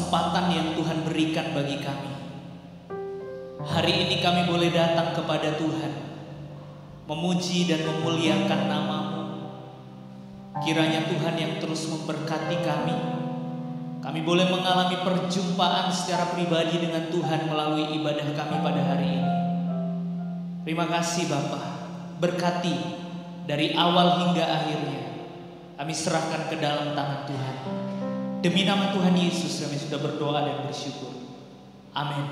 kesempatan yang Tuhan berikan bagi kami. Hari ini kami boleh datang kepada Tuhan, memuji dan memuliakan nama-Mu. Kiranya Tuhan yang terus memberkati kami. Kami boleh mengalami perjumpaan secara pribadi dengan Tuhan melalui ibadah kami pada hari ini. Terima kasih Bapa, berkati dari awal hingga akhirnya. Kami serahkan ke dalam tangan Tuhan. Demi nama Tuhan Yesus kami sudah berdoa dan bersyukur. Amin.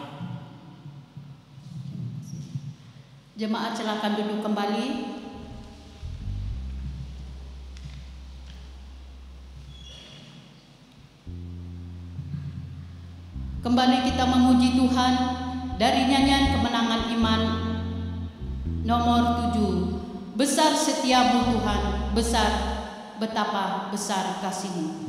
Jemaat silakan duduk kembali. Kembali kita memuji Tuhan dari nyanyian kemenangan iman nomor 7. Besar setiamu Tuhan, besar, betapa besar kasih-Mu.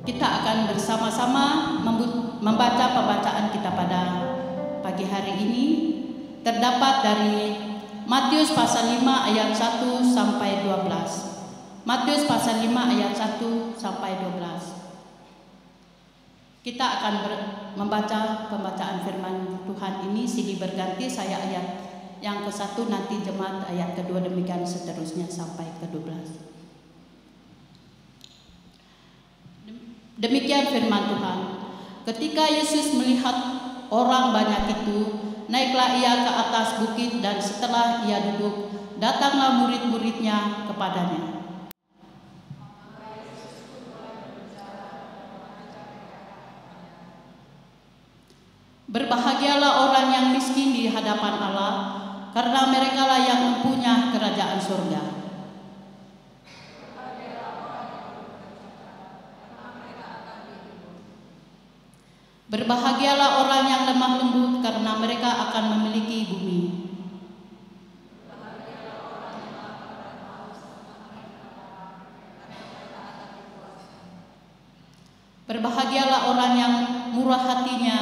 Kita akan bersama-sama membaca pembacaan kita pada pagi hari ini. Terdapat dari Matius pasal 5 ayat 1 sampai 12. Matius pasal 5 ayat 1 sampai 12. Kita akan membaca pembacaan firman Tuhan ini silih berganti. Saya ayat yang ke-1, nanti jemaat ayat kedua, demikian seterusnya sampai ke-12. Demikian firman Tuhan. Ketika Yesus melihat orang banyak itu, naiklah ia ke atas bukit, dan setelah ia duduk, datanglah murid-muridnya kepadanya. Berbahagialah orang yang miskin di hadapan Allah, karena merekalah yang mempunyai kerajaan surga. Berbahagialah orang yang lemah lembut, karena mereka akan memiliki bumi. Berbahagialah orang yang murah hatinya,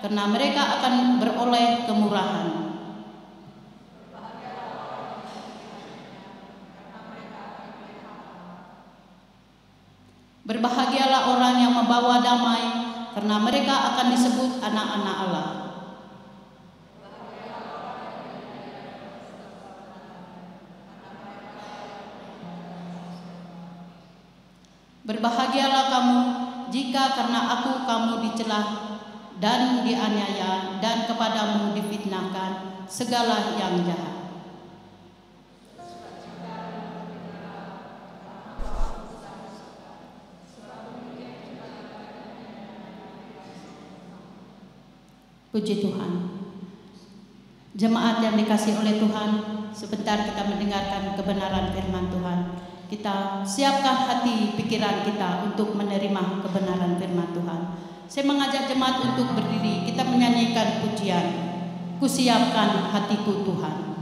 karena mereka akan beroleh kemurahan. Berbahagialah orang yang membawa damai, karena mereka akan disebut anak-anak Allah. Berbahagialah kamu jika karena aku kamu dicela dan dianiaya dan kepadamu difitnahkan segala yang jahat. Puji Tuhan. Jemaat yang dikasihi oleh Tuhan, sebentar kita mendengarkan kebenaran firman Tuhan. Kita siapkan hati pikiran kita untuk menerima kebenaran firman Tuhan. Saya mengajak jemaat untuk berdiri, kita menyanyikan pujian, "Kusiapkan hatiku Tuhan."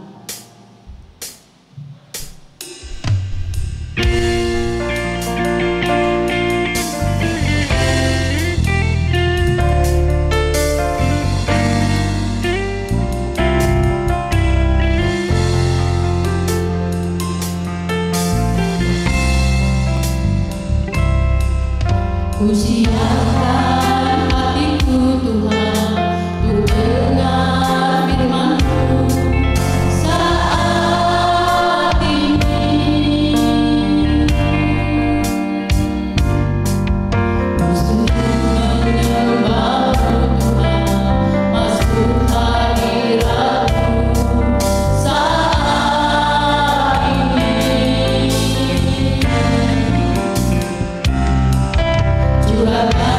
Kusiapkan hatiku Tuhan, untuk dengar firman-Mu saat ini. Untuk menyembah-Mu Tuhan, masuk hadirat-Mu saat ini. Curahkan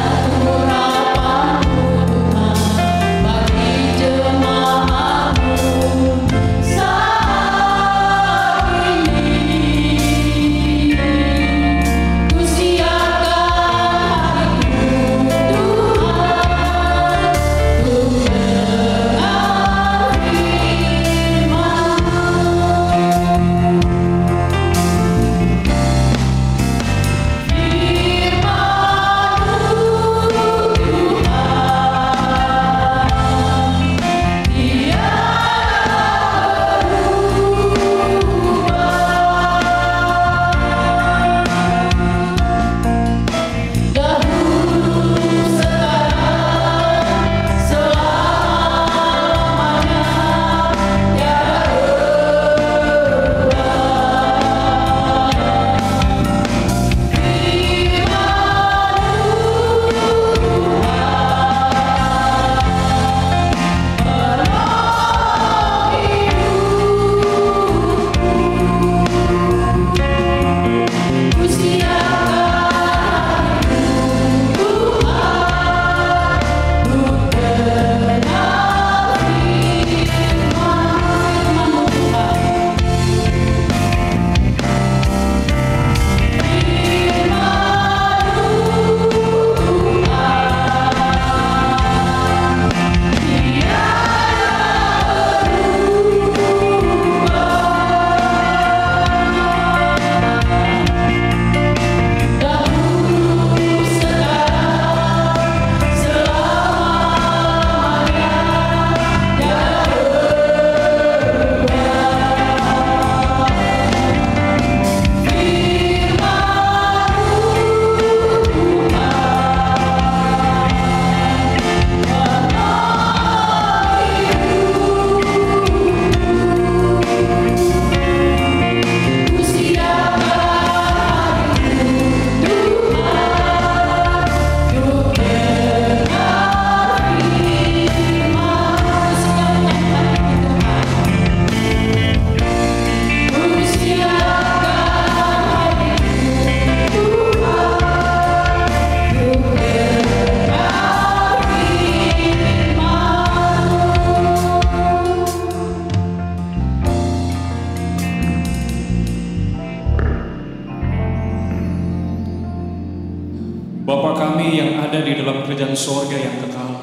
Bapa kami yang ada di dalam kerajaan sorga yang kekal,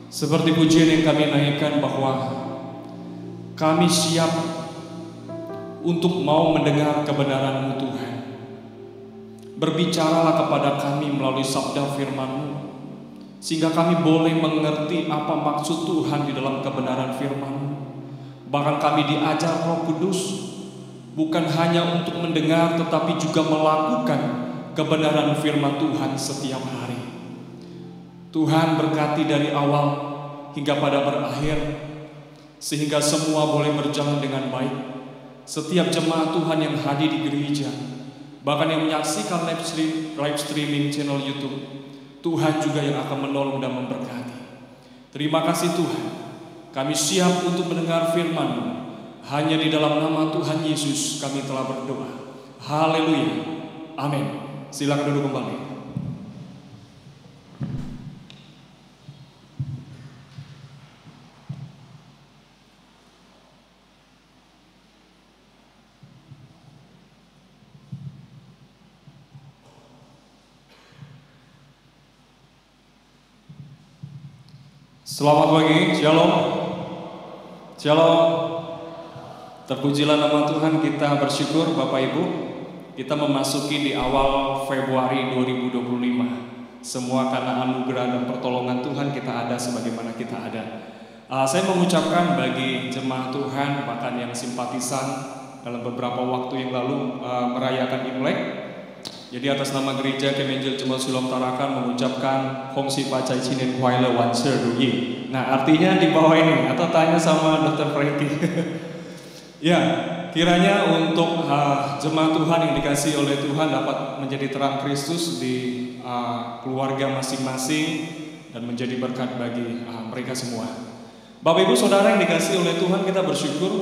seperti pujian yang kami naikkan bahwa kami siap untuk mau mendengar kebenaran-Mu Tuhan. Berbicaralah kepada kami melalui sabda firman-Mu, sehingga kami boleh mengerti apa maksud Tuhan di dalam kebenaran firman-Mu. Bahkan kami diajar Roh Kudus, bukan hanya untuk mendengar tetapi juga melakukan kebenaran firman Tuhan setiap hari. Tuhan berkati dari awal hingga pada berakhir, sehingga semua boleh berjalan dengan baik. Setiap jemaat Tuhan yang hadir di gereja, bahkan yang menyaksikan live streaming channel YouTube, Tuhan juga yang akan menolong dan memberkati. Terima kasih Tuhan, kami siap untuk mendengar firman-Mu. Hanya di dalam nama Tuhan Yesus kami telah berdoa. Haleluya, amin. Silakan duduk kembali. Selamat pagi, shalom. Shalom. Terpujilah nama Tuhan, kita bersyukur Bapak Ibu. Kita memasuki di awal Februari 2025. Semua karena anugerah dan pertolongan Tuhan kita ada sebagaimana kita ada. Saya mengucapkan bagi jemaat Tuhan, bahkan yang simpatisan dalam beberapa waktu yang lalu merayakan Imlek. Jadi atas nama gereja Kemenjel Jemaat Siloam Tarakan mengucapkan Hongsi Pacai Cinin Huaile Wan Serduyi. Nah artinya di bawah ini, atau tanya sama Dr. Frankie. Ya, kiranya untuk jemaat Tuhan yang dikasihi oleh Tuhan dapat menjadi terang Kristus di keluarga masing-masing dan menjadi berkat bagi mereka semua. Bapak Ibu Saudara yang dikasihi oleh Tuhan, kita bersyukur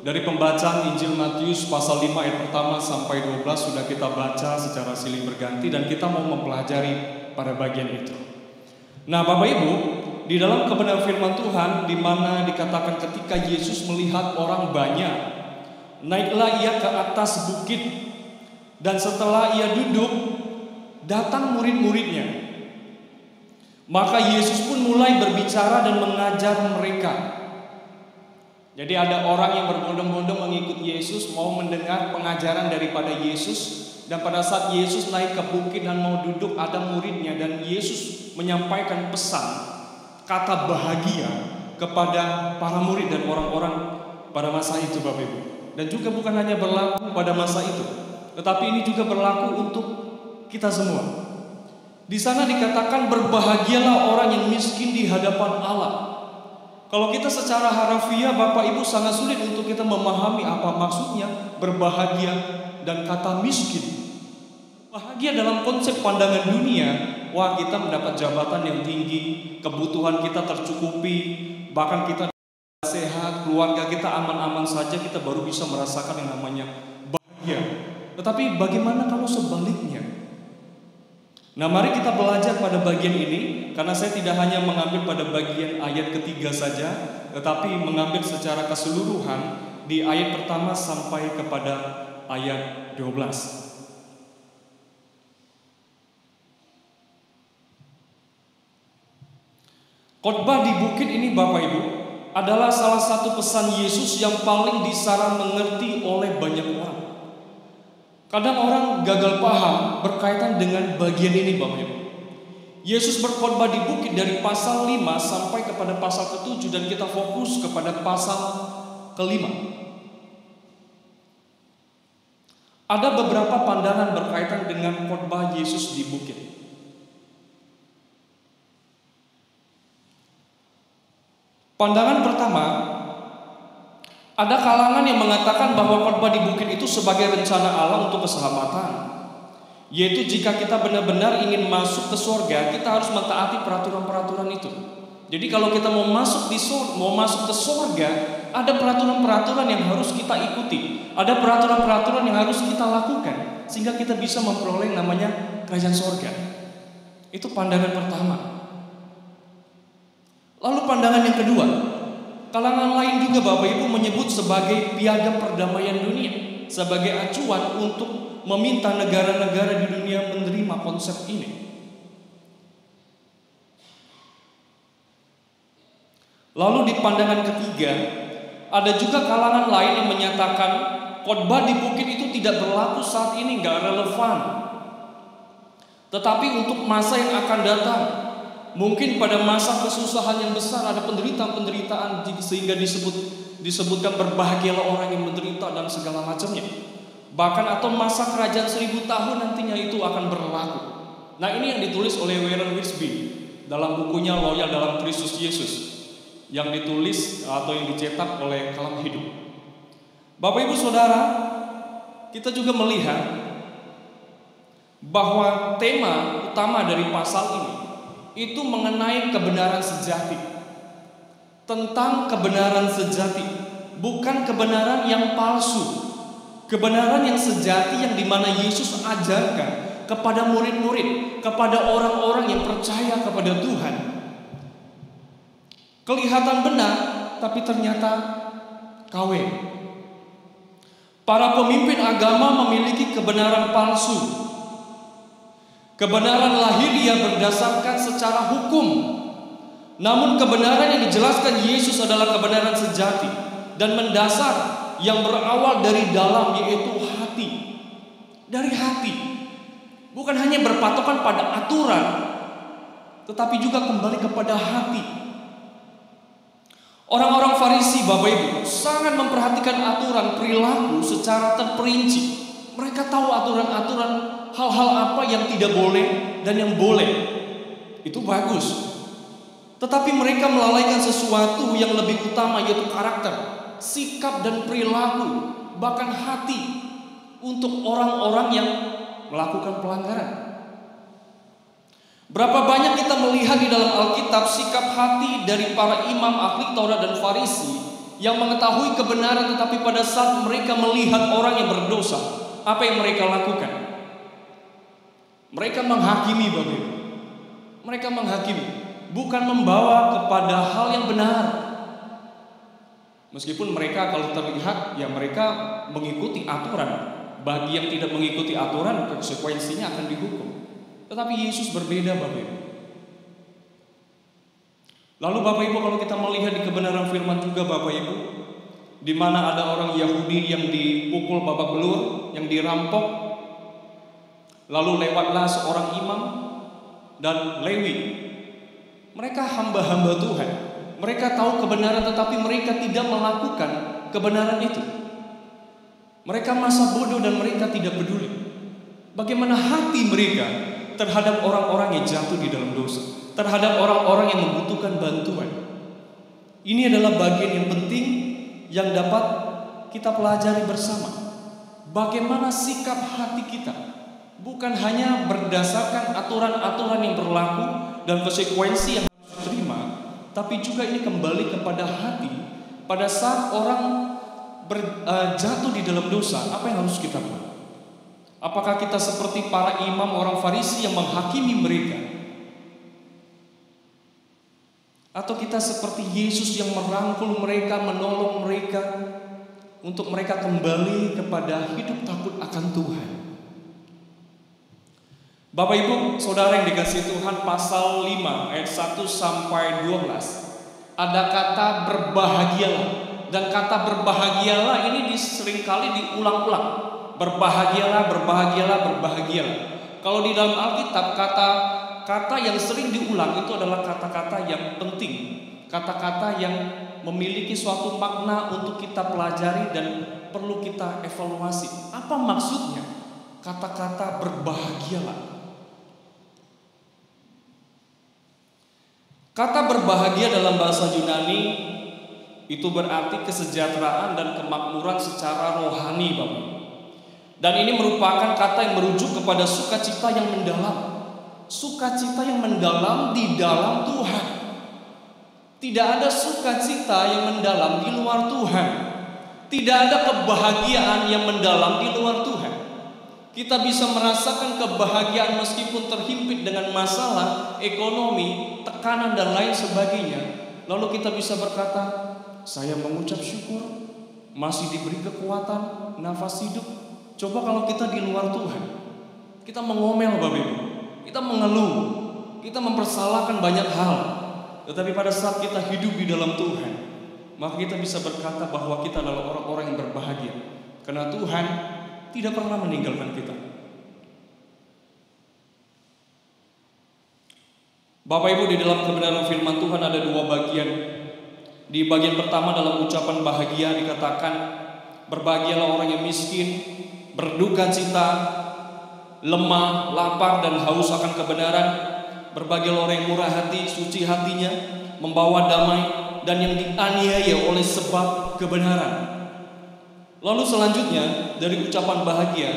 dari pembacaan Injil Matius pasal 5 ayat pertama sampai 12 sudah kita baca secara silih berganti dan kita mau mempelajari pada bagian itu. Nah Bapak Ibu, di dalam kebenaran firman Tuhan di mana dikatakan ketika Yesus melihat orang banyak, naiklah ia ke atas bukit, dan setelah ia duduk, datang murid-muridnya. Maka Yesus pun mulai berbicara dan mengajar mereka. Jadi ada orang yang berbondong-bondong mengikut Yesus, mau mendengar pengajaran daripada Yesus. Dan pada saat Yesus naik ke bukit dan mau duduk, ada muridnya, dan Yesus menyampaikan pesan, kata bahagia kepada para murid dan orang-orang pada masa itu Bapak Ibu. Dan juga bukan hanya berlaku pada masa itu, tetapi ini juga berlaku untuk kita semua. Di sana dikatakan berbahagialah orang yang miskin di hadapan Allah. Kalau kita secara harafiah Bapak Ibu sangat sulit untuk kita memahami apa maksudnya berbahagia dan kata miskin. Bahagia dalam konsep pandangan dunia, wah kita mendapat jabatan yang tinggi, kebutuhan kita tercukupi, bahkan kita sehat, keluarga kita aman-aman saja, kita baru bisa merasakan yang namanya bahagia. Tetapi bagaimana kalau sebaliknya? Nah mari kita belajar pada bagian ini, karena saya tidak hanya mengambil pada bagian ayat ketiga saja, tetapi mengambil secara keseluruhan di ayat pertama sampai kepada ayat 12. Khotbah di bukit ini Bapak Ibu adalah salah satu pesan Yesus yang paling disarang mengerti oleh banyak orang. Kadang orang gagal paham berkaitan dengan bagian ini Bapak Ibu. Yesus berkhotbah di bukit dari pasal 5 sampai kepada pasal ke-7, dan kita fokus kepada pasal ke-5. Ada beberapa pandangan berkaitan dengan khotbah Yesus di bukit. Pandangan pertama, ada kalangan yang mengatakan bahwa khotbah di bukit itu sebagai rencana Allah untuk keselamatan. Yaitu jika kita benar-benar ingin masuk ke surga, kita harus mentaati peraturan-peraturan itu. Jadi kalau kita mau masuk ke surga, ada peraturan-peraturan yang harus kita ikuti, ada peraturan-peraturan yang harus kita lakukan, sehingga kita bisa memperoleh namanya kerajaan surga. Itu pandangan pertama. Lalu pandangan yang kedua, kalangan lain juga Bapak Ibu menyebut sebagai piagam perdamaian dunia, sebagai acuan untuk meminta negara-negara di dunia menerima konsep ini. Lalu di pandangan ketiga, ada juga kalangan lain yang menyatakan khotbah di bukit itu tidak berlaku saat ini, nggak relevan. Tetapi untuk masa yang akan datang, mungkin pada masa kesusahan yang besar ada penderitaan sehingga disebutkan berbahagialah orang yang menderita dan segala macamnya. Bahkan atau masa kerajaan 1000 tahun nantinya itu akan berlaku. Nah, ini yang ditulis oleh Warren Wiersbe dalam bukunya Loyal dalam Kristus Yesus, yang ditulis atau yang dicetak oleh Kalam Hidup. Bapak Ibu Saudara, kita juga melihat bahwa tema utama dari pasal ini itu mengenai kebenaran sejati. Tentang kebenaran sejati, bukan kebenaran yang palsu. Kebenaran yang sejati yang dimana Yesus ajarkan kepada murid-murid, kepada orang-orang yang percaya kepada Tuhan. Kelihatan benar, tapi ternyata KW. Para pemimpin agama memiliki kebenaran palsu. Kebenaran lahiriah berdasarkan secara hukum. Namun kebenaran yang dijelaskan Yesus adalah kebenaran sejati dan mendasar yang berawal dari dalam, yaitu hati. Dari hati. Bukan hanya berpatokan pada aturan, tetapi juga kembali kepada hati. Orang-orang Farisi, Bapak Ibu, sangat memperhatikan aturan perilaku secara terperinci. Mereka tahu aturan-aturan hal-hal apa yang tidak boleh dan yang boleh. Itu bagus. Tetapi mereka melalaikan sesuatu yang lebih utama, yaitu karakter, sikap dan perilaku, bahkan hati untuk orang-orang yang melakukan pelanggaran. Berapa banyak kita melihat di dalam Alkitab sikap hati dari para imam ahli Taurat dan Farisi yang mengetahui kebenaran, tetapi pada saat mereka melihat orang yang berdosa, apa yang mereka lakukan? Mereka menghakimi, Bapak Ibu. Mereka menghakimi, bukan membawa kepada hal yang benar. Meskipun mereka kalau terlihat ya mereka mengikuti aturan. Bagi yang tidak mengikuti aturan, konsekuensinya akan dihukum. Tetapi Yesus berbeda, Bapak Ibu. Lalu Bapak Ibu, kalau kita melihat di kebenaran firman juga, Bapak Ibu, di mana ada orang Yahudi yang dipukul babak belur, yang dirampok, lalu lewatlah seorang imam dan Lewi. Mereka hamba-hamba Tuhan. Mereka tahu kebenaran, tetapi mereka tidak melakukan kebenaran itu. Mereka masa bodoh dan mereka tidak peduli. Bagaimana hati mereka terhadap orang-orang yang jatuh di dalam dosa, terhadap orang-orang yang membutuhkan bantuan. Ini adalah bagian yang penting yang dapat kita pelajari bersama. Bagaimana sikap hati kita, bukan hanya berdasarkan aturan-aturan yang berlaku dan konsekuensi yang harus diterima, tapi juga ini kembali kepada hati. Pada saat orang jatuh di dalam dosa, apa yang harus kita buat? Apakah kita seperti para imam orang Farisi yang menghakimi mereka? Atau kita seperti Yesus yang merangkul mereka, menolong mereka untuk mereka kembali kepada hidup takut akan Tuhan? Bapak Ibu, Saudara yang dikasihi Tuhan, pasal 5 ayat 1 sampai 12 ada kata berbahagialah. Dan kata berbahagialah ini seringkali diulang-ulang. Berbahagialah, berbahagialah, berbahagialah. Kalau di dalam Alkitab kata yang sering diulang itu adalah kata-kata yang penting, kata-kata yang memiliki suatu makna untuk kita pelajari dan perlu kita evaluasi. Apa maksudnya kata-kata berbahagialah? Kata berbahagia dalam bahasa Yunani itu berarti kesejahteraan dan kemakmuran secara rohani, Bapak. Dan ini merupakan kata yang merujuk kepada sukacita yang mendalam. Sukacita yang mendalam di dalam Tuhan. Tidak ada sukacita yang mendalam di luar Tuhan. Tidak ada kebahagiaan yang mendalam di luar Tuhan. Kita bisa merasakan kebahagiaan meskipun terhimpit dengan masalah, ekonomi, tekanan dan lain sebagainya. Lalu kita bisa berkata, saya mengucap syukur, masih diberi kekuatan, nafas hidup. Coba kalau kita di luar Tuhan, kita mengomel, Bapak Ibu, kita mengeluh, kita mempersalahkan banyak hal. Tetapi pada saat kita hidup di dalam Tuhan, maka kita bisa berkata bahwa kita adalah orang-orang yang berbahagia. Karena Tuhan tidak pernah meninggalkan kita. Bapak Ibu, di dalam kebenaran firman Tuhan ada dua bagian. Di bagian pertama dalam ucapan bahagia dikatakan, berbahagialah orang yang miskin, berduka cita, lemah, lapar dan haus akan kebenaran. Berbahagialah orang yang murah hati, suci hatinya, membawa damai, dan yang dianiaya oleh sebab kebenaran. Lalu selanjutnya dari ucapan bahagia,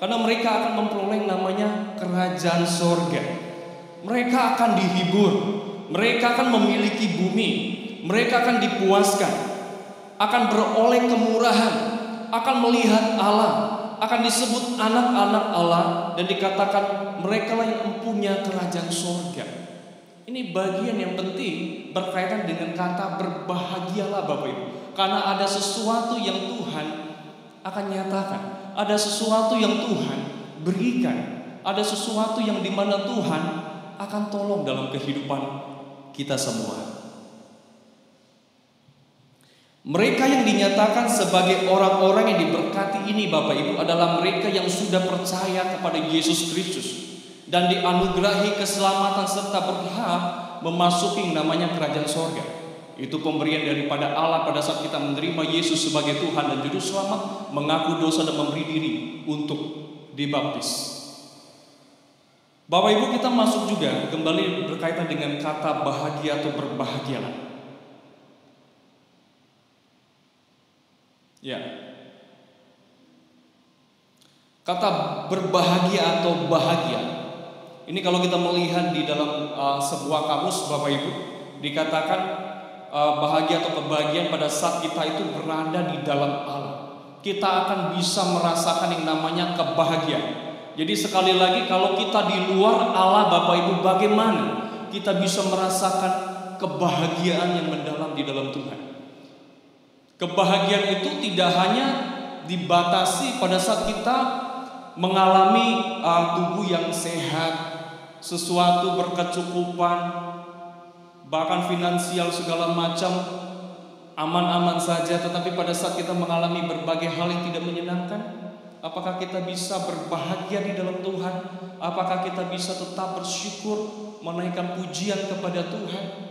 karena mereka akan memperoleh namanya kerajaan sorga. Mereka akan dihibur, mereka akan memiliki bumi, mereka akan dipuaskan, akan beroleh kemurahan, akan melihat Allah, akan disebut anak-anak Allah, dan dikatakan mereka lah yang mempunyai kerajaan sorga. Ini bagian yang penting berkaitan dengan kata berbahagialah Bapak Ibu. Karena ada sesuatu yang Tuhan akan nyatakan, ada sesuatu yang Tuhan berikan, ada sesuatu yang dimana Tuhan akan tolong dalam kehidupan kita semua. Mereka yang dinyatakan sebagai orang-orang yang diberkati ini Bapak Ibu adalah mereka yang sudah percaya kepada Yesus Kristus dan dianugerahi keselamatan serta berhak memasuki namanya kerajaan sorga. Itu pemberian daripada Allah pada saat kita menerima Yesus sebagai Tuhan dan Juru Selamat, mengaku dosa dan memberi diri untuk dibaptis. Bapak Ibu, kita masuk juga kembali berkaitan dengan kata bahagia atau berbahagialah. Ya. Kata berbahagia atau bahagia, ini kalau kita melihat di dalam sebuah kamus Bapak Ibu, dikatakan bahagia atau kebahagiaan pada saat kita itu berada di dalam Allah. Kita akan bisa merasakan yang namanya kebahagiaan. Jadi sekali lagi, kalau kita di luar Allah Bapak Ibu, bagaimana kita bisa merasakan kebahagiaan yang mendalam di dalam Tuhan? Kebahagiaan itu tidak hanya dibatasi pada saat kita mengalami tubuh yang sehat, sesuatu berkecukupan, bahkan finansial segala macam aman-aman saja. Tetapi pada saat kita mengalami berbagai hal yang tidak menyenangkan, apakah kita bisa berbahagia di dalam Tuhan? Apakah kita bisa tetap bersyukur, menaikkan pujian kepada Tuhan?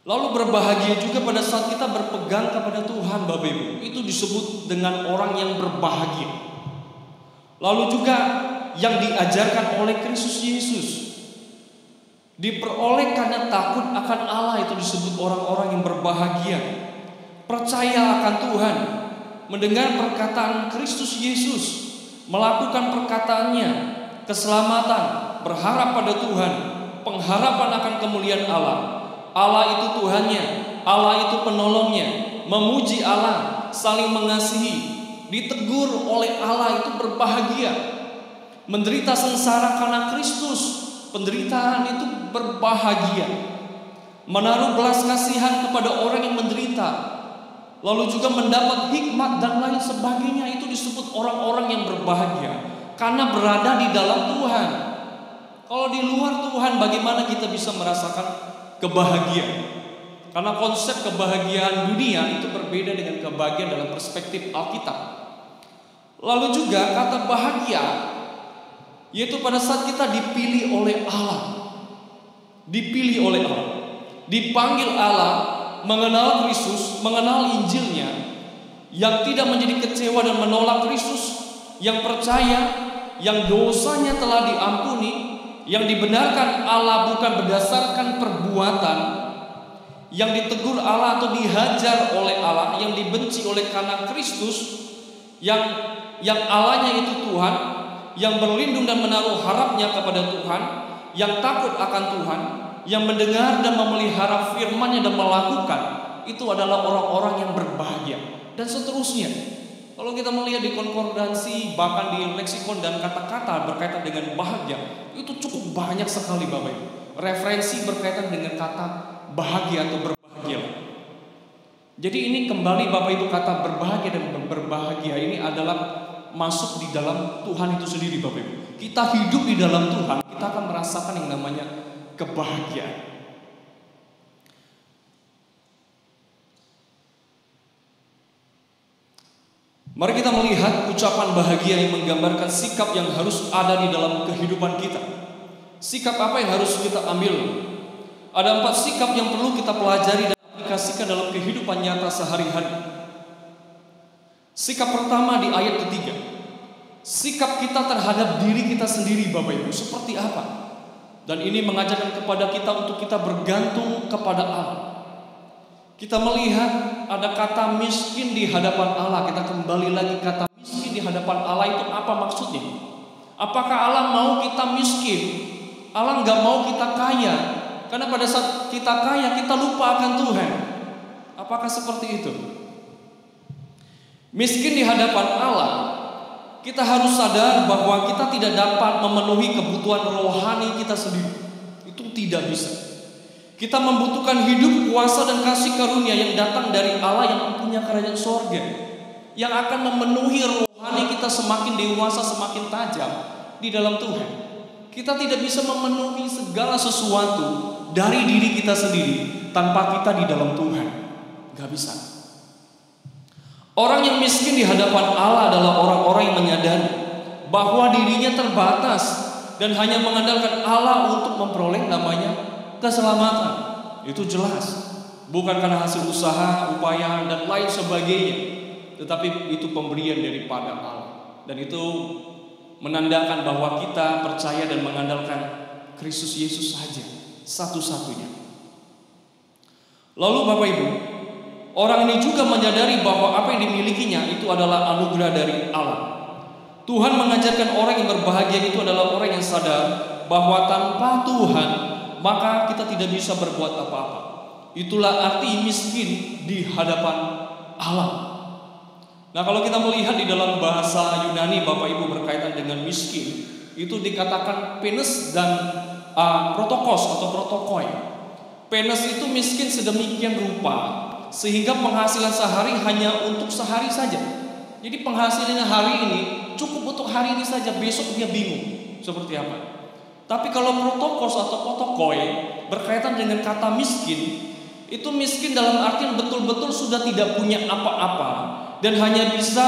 Lalu berbahagia juga pada saat kita berpegang kepada Tuhan Bapak Ibu. Itu disebut dengan orang yang berbahagia. Lalu juga yang diajarkan oleh Kristus Yesus, diperoleh karena takut akan Allah, itu disebut orang-orang yang berbahagia. Percaya akan Tuhan, mendengar perkataan Kristus Yesus, melakukan perkataannya, keselamatan, berharap pada Tuhan, pengharapan akan kemuliaan Allah. Allah itu Tuhannya, Allah itu penolongnya, memuji Allah, saling mengasihi, ditegur oleh Allah, itu berbahagia. Menderita sengsara karena Kristus, penderitaan itu berbahagia. Menaruh belas kasihan kepada orang yang menderita, lalu juga mendapat hikmat dan lain sebagainya, itu disebut orang-orang yang berbahagia karena berada di dalam Tuhan. Kalau di luar Tuhan, bagaimana kita bisa merasakan kebahagiaan? Karena konsep kebahagiaan dunia itu berbeda dengan kebahagiaan dalam perspektif Alkitab. Lalu juga kata bahagia, yaitu pada saat kita dipilih oleh Allah, dipilih oleh Allah, dipanggil Allah, mengenal Kristus, mengenal Injilnya, yang tidak menjadi kecewa dan menolak Kristus, yang percaya, yang dosanya telah diampuni, yang dibenarkan Allah bukan berdasarkan perbuatan, yang ditegur Allah atau dihajar oleh Allah, yang dibenci oleh karena Kristus, yang Allahnya itu Tuhan, yang berlindung dan menaruh harapnya kepada Tuhan, yang takut akan Tuhan, yang mendengar dan memelihara firman-Nya dan melakukan, itu adalah orang-orang yang berbahagia. Dan seterusnya. Kalau kita melihat di konkordansi, bahkan di leksikon dan kata-kata berkaitan dengan bahagia, itu cukup banyak sekali Bapak Ibu. Referensi berkaitan dengan kata bahagia atau berbahagia. Jadi ini kembali Bapak Ibu, kata berbahagia dan berbahagia ini adalah masuk di dalam Tuhan itu sendiri Bapak Ibu. Kita hidup di dalam Tuhan, kita akan merasakan yang namanya kebahagiaan. Mari kita melihat ucapan bahagia yang menggambarkan sikap yang harus ada di dalam kehidupan kita. Sikap apa yang harus kita ambil? Ada 4 sikap yang perlu kita pelajari dan aplikasikan dalam kehidupan nyata sehari-hari. Sikap pertama di ayat ketiga. Sikap kita terhadap diri kita sendiri, Bapak Ibu, seperti apa? Dan ini mengajarkan kepada kita untuk kita bergantung kepada Allah. Kita melihat ada kata miskin di hadapan Allah. Kita kembali lagi, kata miskin di hadapan Allah itu apa maksudnya? Apakah Allah mau kita miskin? Allah nggak mau kita kaya? Karena pada saat kita kaya, kita lupa akan Tuhan. Apakah seperti itu? Miskin di hadapan Allah, kita harus sadar bahwa kita tidak dapat memenuhi kebutuhan rohani kita sendiri. Itu tidak bisa. Kita membutuhkan hidup, kuasa, dan kasih karunia yang datang dari Allah yang mempunyai kerajaan sorga, yang akan memenuhi rohani kita semakin dewasa, semakin tajam di dalam Tuhan. Kita tidak bisa memenuhi segala sesuatu dari diri kita sendiri tanpa kita di dalam Tuhan. Gak bisa. Orang yang miskin di hadapan Allah adalah orang-orang yang menyadari bahwa dirinya terbatas dan hanya mengandalkan Allah untuk memperoleh namanya keselamatan. Itu jelas. Bukan karena hasil usaha, upaya, dan lain sebagainya, tetapi itu pemberian daripada Allah. Dan itu menandakan bahwa kita percaya dan mengandalkan Kristus Yesus saja, satu-satunya. Lalu Bapak Ibu, orang ini juga menyadari bahwa apa yang dimilikinya itu adalah anugerah dari Allah. Tuhan mengajarkan orang yang berbahagia itu adalah orang yang sadar bahwa tanpa Tuhan maka kita tidak bisa berbuat apa-apa. Itulah arti miskin di hadapan Allah. Nah, kalau kita melihat di dalam bahasa Yunani, Bapak Ibu, berkaitan dengan miskin, itu dikatakan penes dan protokos atau protokoi. Penes itu miskin sedemikian rupa sehingga penghasilan sehari hanya untuk sehari saja. Jadi penghasilannya hari ini cukup untuk hari ini saja, besok dia bingung seperti apa. Tapi kalau protokos atau protokoi berkaitan dengan kata miskin, itu miskin dalam artian betul-betul sudah tidak punya apa-apa dan hanya bisa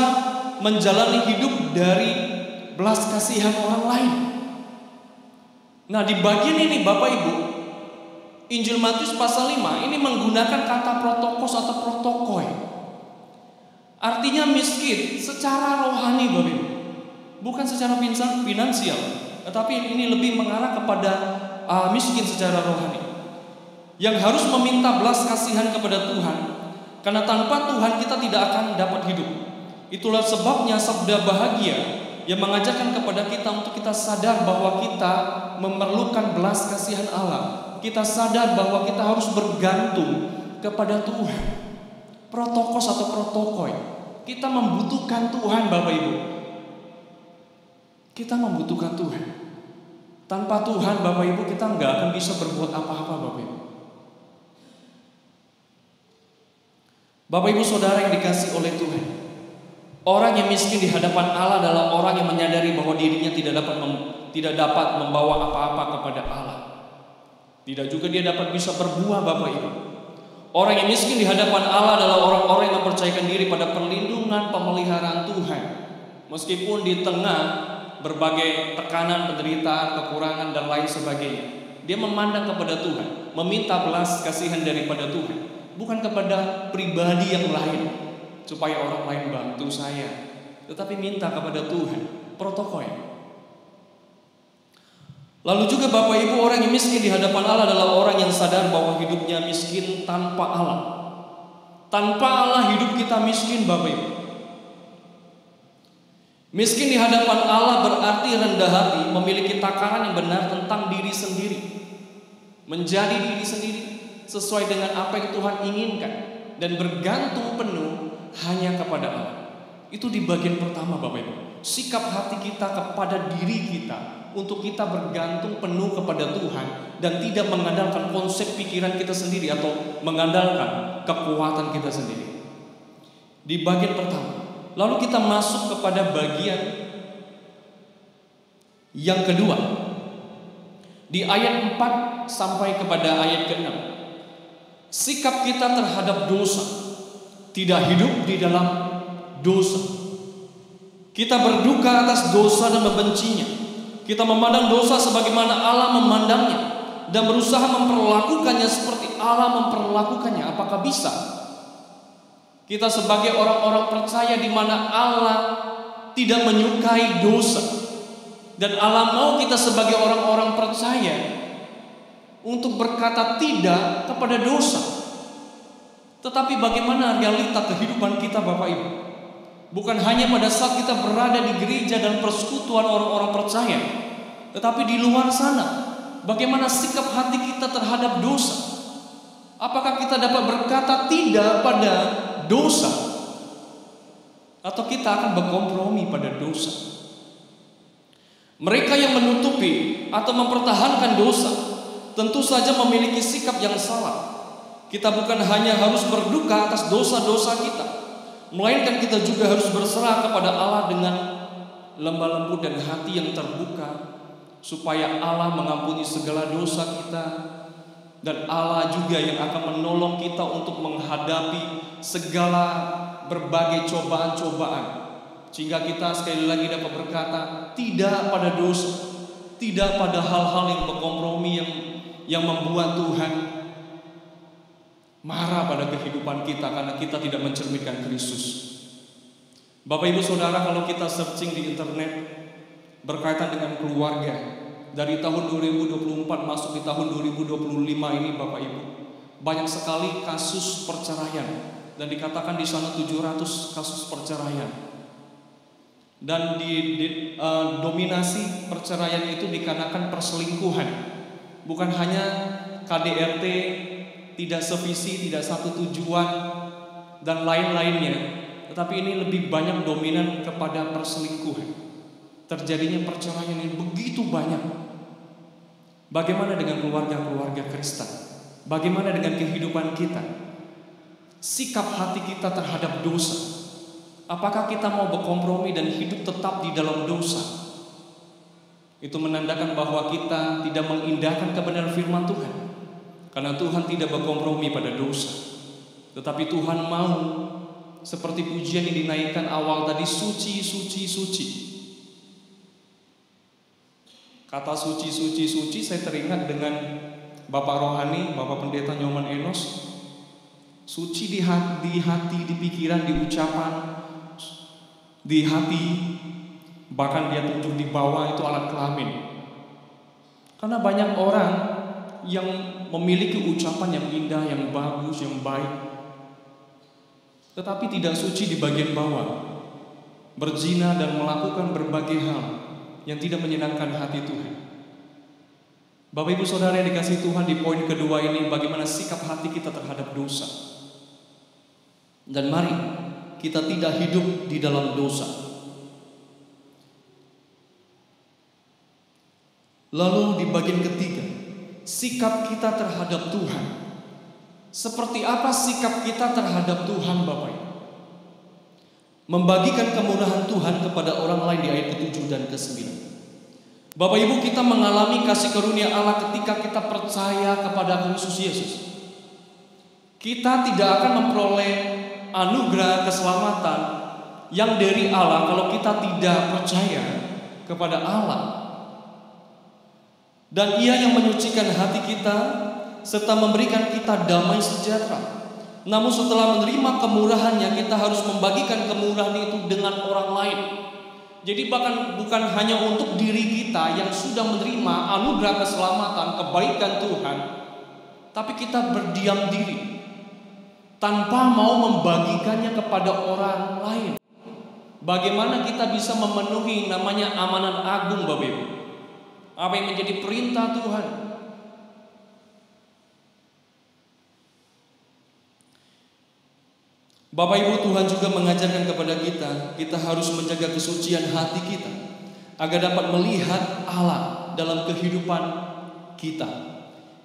menjalani hidup dari belas kasihan orang lain. Nah, di bagian ini Bapak Ibu, Injil Matius pasal 5 ini menggunakan kata protokos atau protokoi. Artinya miskin secara rohani, Bapak Ibu. Bukan secara finansial, tetapi ini lebih mengarah kepada miskin secara rohani. Yang harus meminta belas kasihan kepada Tuhan, karena tanpa Tuhan kita tidak akan dapat hidup. Itulah sebabnya sabda bahagia yang mengajarkan kepada kita untuk kita sadar bahwa kita memerlukan belas kasihan Allah. Kita sadar bahwa kita harus bergantung kepada Tuhan. Protokos atau protokoi, kita membutuhkan Tuhan, Bapak Ibu. Kita membutuhkan Tuhan. Tanpa Tuhan, Bapak Ibu, kita nggak akan bisa berbuat apa-apa, Bapak Ibu. Bapak Ibu Saudara yang dikasihi oleh Tuhan, orang yang miskin di hadapan Allah adalah orang yang menyadari bahwa dirinya tidak dapat membawa apa-apa kepada Allah. Tidak juga dia dapat bisa berbuah, Bapak Ibu. Orang yang miskin di hadapan Allah adalah orang-orang yang mempercayakan diri pada perlindungan pemeliharaan Tuhan. Meskipun di tengah berbagai tekanan, penderitaan, kekurangan, dan lain sebagainya, dia memandang kepada Tuhan, meminta belas kasihan daripada Tuhan. Bukan kepada pribadi yang lain supaya orang lain bantu saya, tetapi minta kepada Tuhan. Protokol. Lalu juga Bapak Ibu, orang yang miskin di hadapan Allah adalah orang yang sadar bahwa hidupnya miskin tanpa Allah. Tanpa Allah hidup kita miskin, Bapak Ibu. Miskin di hadapan Allah berarti rendah hati, memiliki takaran yang benar tentang diri sendiri, menjadi diri sendiri sesuai dengan apa yang Tuhan inginkan, dan bergantung penuh hanya kepada Allah. Itu di bagian pertama, Bapak Ibu. Sikap hati kita kepada diri kita untuk kita bergantung penuh kepada Tuhan dan tidak mengandalkan konsep pikiran kita sendiri atau mengandalkan kekuatan kita sendiri. Di bagian pertama. Lalu kita masuk kepada bagian yang kedua. Di ayat 4 sampai kepada ayat ke-6. Sikap kita terhadap dosa, tidak hidup di dalam dosa. Kita berduka atas dosa dan membencinya. Kita memandang dosa sebagaimana Allah memandangnya dan berusaha memperlakukannya seperti Allah memperlakukannya. Apakah bisa? Kita sebagai orang-orang percaya di mana Allah tidak menyukai dosa, dan Allah mau kita sebagai orang-orang percaya untuk berkata tidak kepada dosa. Tetapi bagaimana realita kehidupan kita, Bapak Ibu? Bukan hanya pada saat kita berada di gereja dan persekutuan orang-orang percaya, tetapi di luar sana, bagaimana sikap hati kita terhadap dosa? Apakah kita dapat berkata tidak pada dosa, atau kita akan berkompromi pada dosa? Mereka yang menutupi atau mempertahankan dosa tentu saja memiliki sikap yang salah. Kita bukan hanya harus berduka atas dosa-dosa kita, melainkan kita juga harus berserah kepada Allah dengan lemah lembut dan hati yang terbuka, supaya Allah mengampuni segala dosa kita, dan Allah juga yang akan menolong kita untuk menghadapi segala berbagai cobaan-cobaan, sehingga kita sekali lagi dapat berkata tidak pada dosa, tidak pada hal-hal yang berkompromi yang membuat Tuhan marah pada kehidupan kita karena kita tidak mencerminkan Kristus. Bapak Ibu Saudara, kalau kita searching di internet berkaitan dengan keluarga dari tahun 2024 masuk di tahun 2025 ini, Bapak Ibu, banyak sekali kasus perceraian, dan dikatakan di sana 700 kasus perceraian. Dan dominasi perceraian itu dikarenakan perselingkuhan. Bukan hanya KDRT, tidak sevisi, tidak satu tujuan, dan lain-lainnya, tetapi ini lebih banyak dominan kepada perselingkuhan. Terjadinya perceraian yang begitu banyak. Bagaimana dengan keluarga-keluarga Kristen? Bagaimana dengan kehidupan kita? Sikap hati kita terhadap dosa. Apakah kita mau berkompromi dan hidup tetap di dalam dosa? Itu menandakan bahwa kita tidak mengindahkan kebenaran firman Tuhan. Karena Tuhan tidak berkompromi pada dosa, tetapi Tuhan mau, seperti pujian yang dinaikkan awal tadi, suci, suci, suci. Kata suci, suci, suci, saya teringat dengan Bapak Rohani, Bapak Pendeta Nyoman Enos. Suci di hati, di pikiran, di ucapan, di hati, bahkan dia tunjuk di bawah itu alat kelamin. Karena banyak orang yang memiliki ucapan yang indah, yang bagus, yang baik, tetapi tidak suci di bagian bawah, berzina dan melakukan berbagai hal yang tidak menyenangkan hati Tuhan. Bapak Ibu Saudara yang dikasihi Tuhan, di poin kedua ini bagaimana sikap hati kita terhadap dosa. Dan mari kita tidak hidup di dalam dosa. Lalu di bagian ketiga, sikap kita terhadap Tuhan. Seperti apa sikap kita terhadap Tuhan, Bapak Ibu? Membagikan kemurahan Tuhan kepada orang lain di ayat ke-7 dan ke-9. Bapak Ibu, kita mengalami kasih karunia Allah ketika kita percaya kepada Kristus Yesus. Kita tidak akan memperoleh anugerah keselamatan yang dari Allah kalau kita tidak percaya kepada Allah. Dan Ia yang menyucikan hati kita serta memberikan kita damai sejahtera. Namun setelah menerima kemurahannya, kita harus membagikan kemurahan itu dengan orang lain. Jadi bahkan bukan hanya untuk diri kita yang sudah menerima anugerah keselamatan, kebaikan Tuhan, tapi kita berdiam diri tanpa mau membagikannya kepada orang lain. Bagaimana kita bisa memenuhi namanya amanat agung, Bapak Ibu? Apa yang menjadi perintah Tuhan? Bapak Ibu, Tuhan juga mengajarkan kepada kita harus menjaga kesucian hati kita agar dapat melihat Allah dalam kehidupan kita.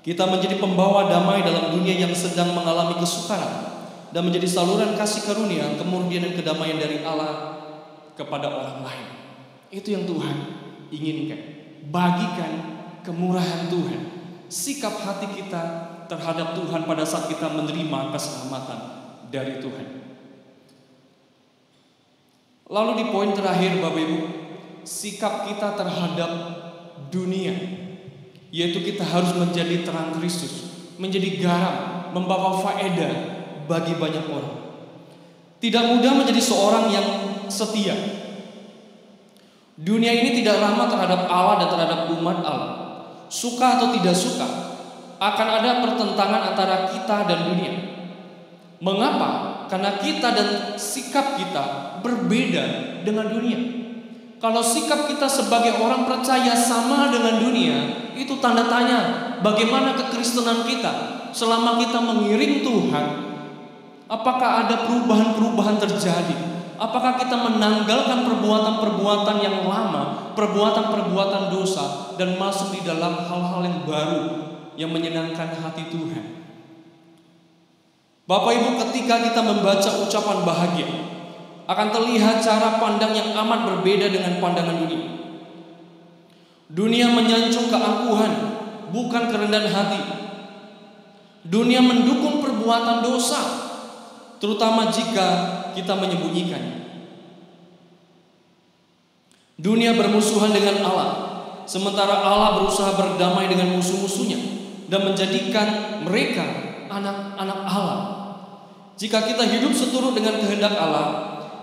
Kita menjadi pembawa damai dalam dunia yang sedang mengalami kesukaran dan menjadi saluran kasih karunia, kemurnian dan kedamaian dari Allah kepada orang lain. Itu yang Tuhan inginkan. Bagikan kemurahan Tuhan, sikap hati kita terhadap Tuhan pada saat kita menerima keselamatan dari Tuhan. Lalu di poin terakhir Bapak Ibu, sikap kita terhadap dunia, yaitu kita harus menjadi terang Kristus, menjadi garam, membawa faedah bagi banyak orang. Tidak mudah menjadi seorang yang setia. Dunia ini tidak ramah terhadap Allah dan terhadap umat Allah. Suka atau tidak suka, akan ada pertentangan antara kita dan dunia. Mengapa? Karena kita dan sikap kita berbeda dengan dunia. Kalau sikap kita sebagai orang percaya sama dengan dunia, itu tanda tanya bagaimana kekristenan kita. Selama kita mengiring Tuhan, apakah ada perubahan-perubahan terjadi? Apakah kita menanggalkan perbuatan-perbuatan yang lama, perbuatan-perbuatan dosa, dan masuk di dalam hal-hal yang baru yang menyenangkan hati Tuhan? Bapak Ibu, ketika kita membaca ucapan bahagia, akan terlihat cara pandang yang amat berbeda dengan pandangan dunia. Dunia menyanjung keangkuhan, bukan kerendahan hati. Dunia mendukung perbuatan dosa, terutama jika kita menyembunyikannya. Dunia bermusuhan dengan Allah, sementara Allah berusaha berdamai dengan musuh-musuhnya dan menjadikan mereka anak-anak Allah. Jika kita hidup seturut dengan kehendak Allah,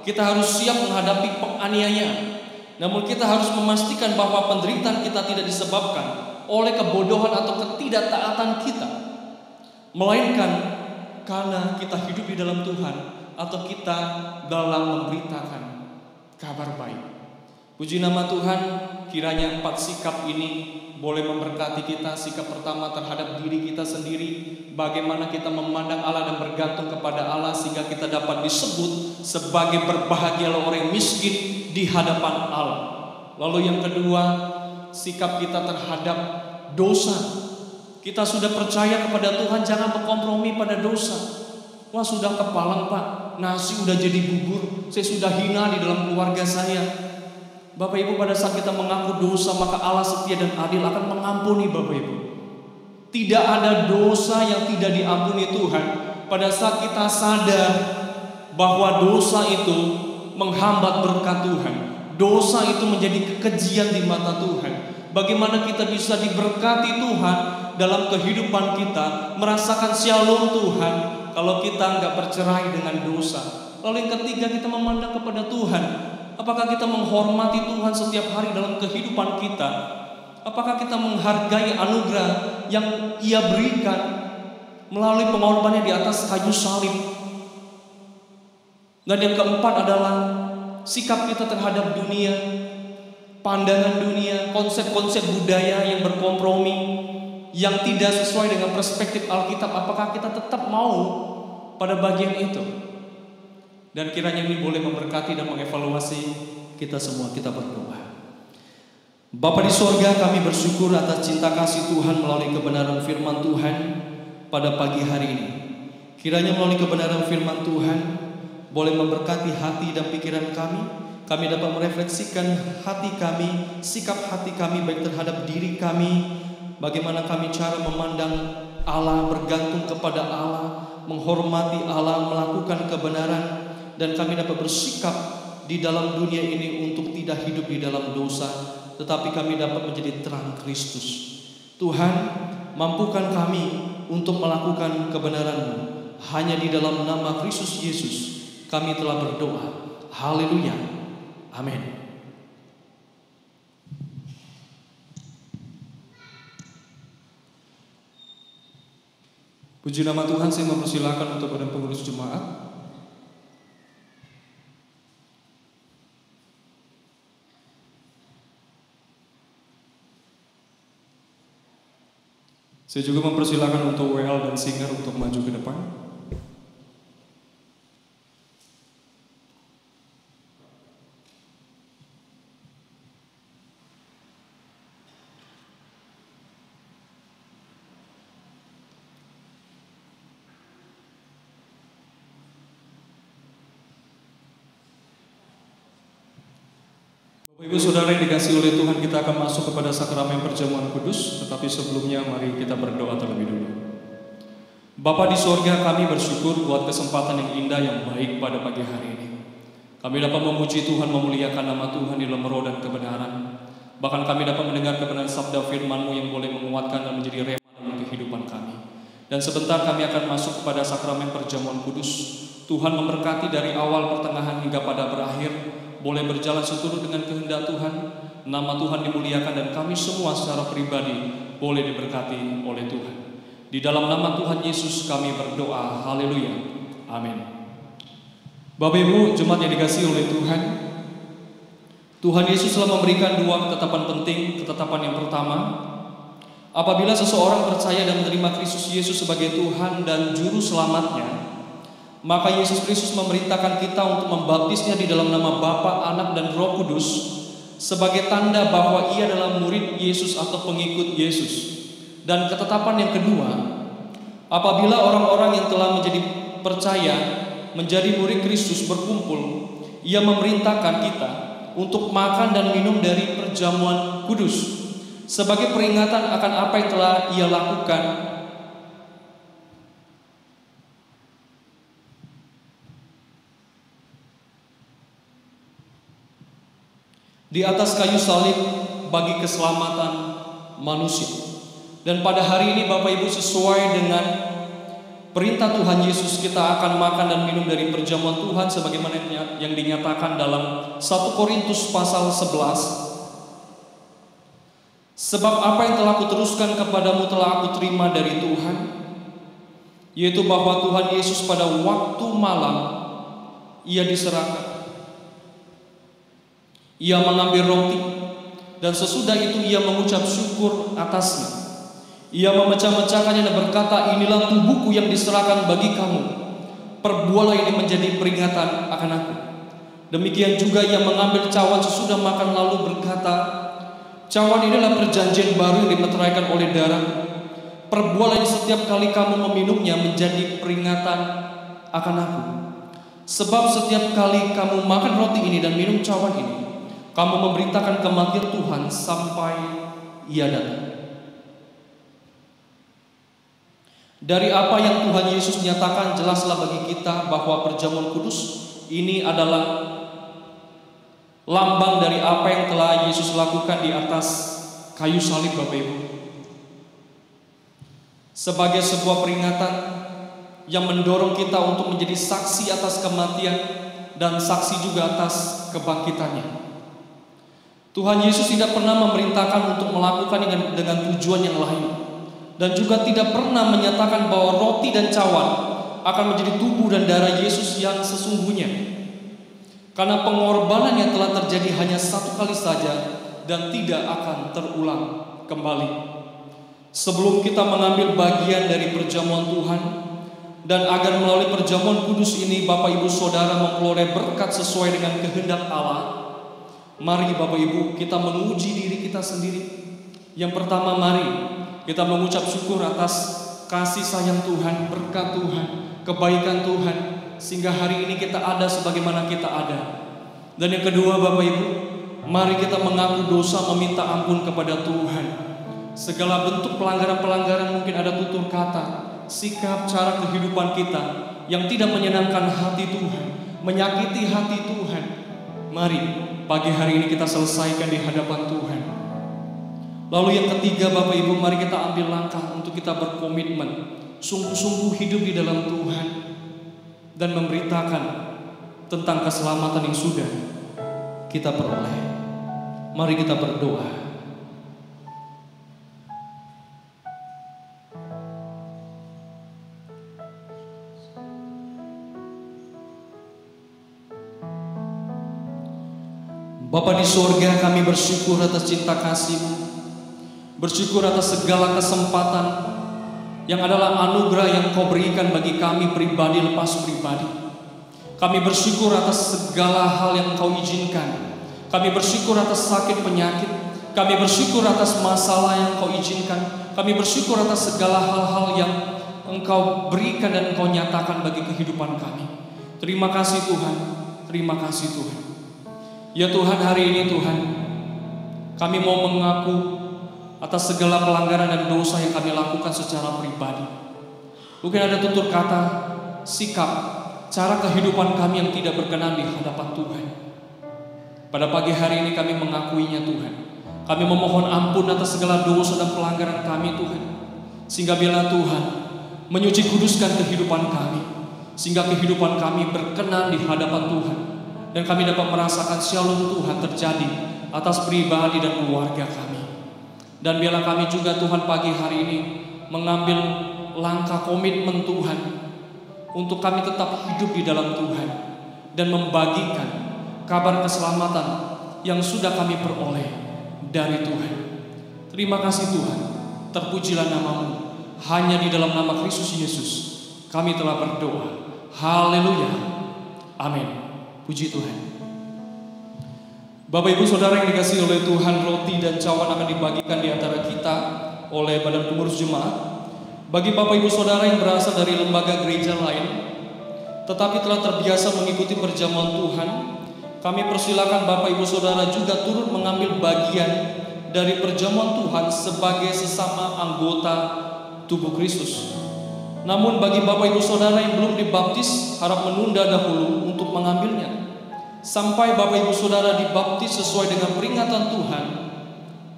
kita harus siap menghadapi penganiayaan. Namun kita harus memastikan bahwa penderitaan kita tidak disebabkan oleh kebodohan atau ketidaktaatan kita, melainkan karena kita hidup di dalam Tuhan atau kita dalam memberitakan kabar baik. Puji nama Tuhan, kiranya 4 sikap ini boleh memberkati kita. Sikap pertama terhadap diri kita sendiri, bagaimana kita memandang Allah dan bergantung kepada Allah sehingga kita dapat disebut sebagai berbahagialah orang yang miskin di hadapan Allah. Lalu yang kedua, sikap kita terhadap dosa. Kita sudah percaya kepada Tuhan, jangan berkompromi pada dosa. Wah, sudah kepalang Pak, nasi udah jadi bubur, saya sudah hina di dalam keluarga saya. Bapak Ibu, pada saat kita mengaku dosa, maka Allah setia dan adil akan mengampuni Bapak Ibu. Tidak ada dosa yang tidak diampuni Tuhan. Pada saat kita sadar bahwa dosa itu menghambat berkat Tuhan, dosa itu menjadi kekejian di mata Tuhan. Bagaimana kita bisa diberkati Tuhan dalam kehidupan kita, merasakan shalom Tuhan kalau kita nggak bercerai dengan dosa. Lalu yang ketiga, kita memandang kepada Tuhan. Apakah kita menghormati Tuhan setiap hari dalam kehidupan kita? Apakah kita menghargai anugerah yang Ia berikan melalui pengorbanannya di atas kayu salib? Dan yang keempat adalah sikap kita terhadap dunia, pandangan dunia, konsep-konsep budaya yang berkompromi, yang tidak sesuai dengan perspektif Alkitab. Apakah kita tetap mau pada bagian itu? Dan kiranya ini boleh memberkati dan mengevaluasi kita semua. Kita berdoa. Bapa di sorga, kami bersyukur atas cinta kasih Tuhan melalui kebenaran firman Tuhan pada pagi hari ini. Kiranya melalui kebenaran firman Tuhan boleh memberkati hati dan pikiran kami. Kami dapat merefleksikan hati kami, sikap hati kami baik terhadap diri kami, bagaimana kami cara memandang Allah, bergantung kepada Allah, menghormati Allah, melakukan kebenaran. Dan kami dapat bersikap di dalam dunia ini untuk tidak hidup di dalam dosa, tetapi kami dapat menjadi terang Kristus. Tuhan, mampukan kami untuk melakukan kebenaran-Mu. Hanya di dalam nama Kristus Yesus kami telah berdoa. Haleluya. Amin. Puji nama Tuhan, saya mempersilakan untuk badan pengurus jemaat. Saya juga mempersilakan untuk WL dan Singer untuk maju ke depan. Bapak Ibu Saudara yang dikasihi oleh Tuhan, kita akan masuk kepada sakramen perjamuan kudus. Tetapi sebelumnya mari kita berdoa terlebih dulu. Bapa di sorga, kami bersyukur buat kesempatan yang indah yang baik pada pagi hari ini. Kami dapat memuji Tuhan, memuliakan nama Tuhan di dalam roh dan kebenaran. Bahkan kami dapat mendengar kebenaran sabda firman-Mu yang boleh menguatkan dan menjadi rema dalam kehidupan kami. Dan sebentar kami akan masuk kepada sakramen perjamuan kudus. Tuhan memberkati dari awal, pertengahan hingga pada berakhir. Boleh berjalan seturut dengan kehendak Tuhan. Nama Tuhan dimuliakan dan kami semua secara pribadi boleh diberkati oleh Tuhan. Di dalam nama Tuhan Yesus kami berdoa. Haleluya. Amin. Bapak Ibu jemaat yang dikasihi oleh Tuhan, Tuhan Yesus telah memberikan dua ketetapan penting. Ketetapan yang pertama, apabila seseorang percaya dan menerima Kristus Yesus sebagai Tuhan dan Juru Selamatnya, maka Yesus Kristus memerintahkan kita untuk membaptisnya di dalam nama Bapa, Anak, dan Roh Kudus sebagai tanda bahwa ia adalah murid Yesus atau pengikut Yesus. Dan ketetapan yang kedua, apabila orang-orang yang telah menjadi percaya menjadi murid Kristus berkumpul, ia memerintahkan kita untuk makan dan minum dari perjamuan kudus sebagai peringatan akan apa yang telah ia lakukan di atas kayu salib bagi keselamatan manusia. Dan pada hari ini Bapak Ibu, sesuai dengan perintah Tuhan Yesus, kita akan makan dan minum dari perjamuan Tuhan sebagaimana yang dinyatakan dalam 1 Korintus pasal 11. Sebab apa yang telah kuteruskan kepadamu telah aku terima dari Tuhan, yaitu bahwa Tuhan Yesus pada waktu malam ia diserahkan, ia mengambil roti, dan sesudah itu ia mengucap syukur atasnya. Ia memecah-mecahkannya dan berkata, inilah tubuhku yang diserahkan bagi kamu. Perbuatlah ini menjadi peringatan akan aku. Demikian juga ia mengambil cawan sesudah makan lalu berkata, cawan inilah perjanjian baru yang dimeteraikan oleh darah. Perbuatlah ini setiap kali kamu meminumnya menjadi peringatan akan aku. Sebab setiap kali kamu makan roti ini dan minum cawan ini, kamu memberitakan kematian Tuhan sampai ia datang. Dari apa yang Tuhan Yesus nyatakan, jelaslah bagi kita bahwa perjamuan kudus ini adalah lambang dari apa yang telah Yesus lakukan di atas kayu salib, Bapak Ibu. Sebagai sebuah peringatan yang mendorong kita untuk menjadi saksi atas kematian dan saksi juga atas kebangkitannya. Tuhan Yesus tidak pernah memerintahkan untuk melakukan dengan tujuan yang lain, dan juga tidak pernah menyatakan bahwa roti dan cawan akan menjadi tubuh dan darah Yesus yang sesungguhnya. Karena pengorbanan yang telah terjadi hanya satu kali saja dan tidak akan terulang kembali. Sebelum kita mengambil bagian dari perjamuan Tuhan, dan agar melalui perjamuan kudus ini Bapak Ibu Saudara memperoleh berkat sesuai dengan kehendak Allah, mari Bapak Ibu kita menguji diri kita sendiri. Yang pertama, mari kita mengucap syukur atas kasih sayang Tuhan, berkat Tuhan, kebaikan Tuhan, sehingga hari ini kita ada sebagaimana kita ada. Dan yang kedua Bapak Ibu, mari kita mengaku dosa, meminta ampun kepada Tuhan. Segala bentuk pelanggaran-pelanggaran, mungkin ada tutur kata, sikap, cara kehidupan kita yang tidak menyenangkan hati Tuhan, menyakiti hati Tuhan, mari pagi hari ini kita selesaikan di hadapan Tuhan. Lalu yang ketiga Bapak Ibu, mari kita ambil langkah untuk kita berkomitmen sungguh-sungguh hidup di dalam Tuhan dan memberitakan tentang keselamatan yang sudah kita peroleh. Mari kita berdoa. Bapa di surga, kami bersyukur atas cinta kasih-Mu, bersyukur atas segala kesempatan yang adalah anugerah yang Kau berikan bagi kami pribadi lepas pribadi. Kami bersyukur atas segala hal yang Kau izinkan. Kami bersyukur atas sakit penyakit. Kami bersyukur atas masalah yang Kau izinkan. Kami bersyukur atas segala hal-hal yang Engkau berikan dan Engkau nyatakan bagi kehidupan kami. Terima kasih Tuhan. Terima kasih Tuhan. Ya Tuhan, hari ini Tuhan, kami mau mengaku atas segala pelanggaran dan dosa yang kami lakukan secara pribadi. Mungkin ada tutur kata, sikap cara kehidupan kami yang tidak berkenan di hadapan Tuhan. Pada pagi hari ini kami mengakuinya Tuhan. Kami memohon ampun atas segala dosa dan pelanggaran kami Tuhan. Sehingga biarlah Tuhan menyuci kuduskan kehidupan kami, sehingga kehidupan kami berkenan di hadapan Tuhan, dan kami dapat merasakan shalom Tuhan terjadi atas pribadi dan keluarga kami. Dan biarlah kami juga Tuhan pagi hari ini mengambil langkah komitmen Tuhan untuk kami tetap hidup di dalam Tuhan dan membagikan kabar keselamatan yang sudah kami peroleh dari Tuhan. Terima kasih Tuhan, terpujilah nama-Mu. Hanya di dalam nama Kristus Yesus kami telah berdoa. Haleluya. Amin. Puji Tuhan. Bapak Ibu Saudara yang dikasihi oleh Tuhan, roti dan cawan akan dibagikan di antara kita oleh Badan Pengurus Jemaat. Bagi Bapak Ibu Saudara yang berasal dari lembaga gereja lain tetapi telah terbiasa mengikuti perjamuan Tuhan, kami persilakan Bapak Ibu Saudara juga turut mengambil bagian dari perjamuan Tuhan sebagai sesama anggota tubuh Kristus. Namun bagi Bapak Ibu Saudara yang belum dibaptis, harap menunda dahulu untuk mengambilnya sampai Bapak Ibu Saudara dibaptis sesuai dengan peringatan Tuhan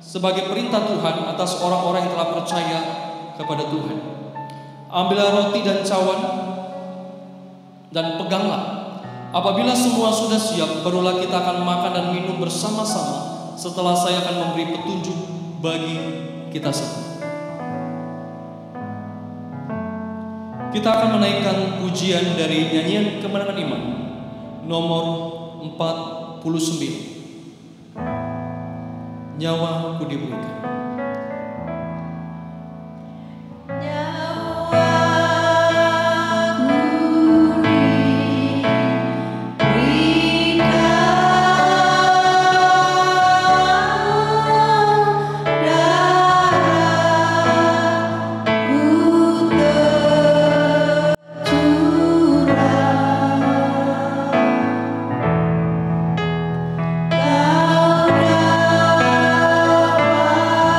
sebagai perintah Tuhan atas orang-orang yang telah percaya kepada Tuhan. Ambillah roti dan cawan dan peganglah. Apabila semua sudah siap, barulah kita akan makan dan minum bersama-sama setelah saya akan memberi petunjuk bagi kita semua. Kita akan menaikkan pujian dari nyanyian Kemenangan Iman nomor 49. Nyawa ku diberikan. Kau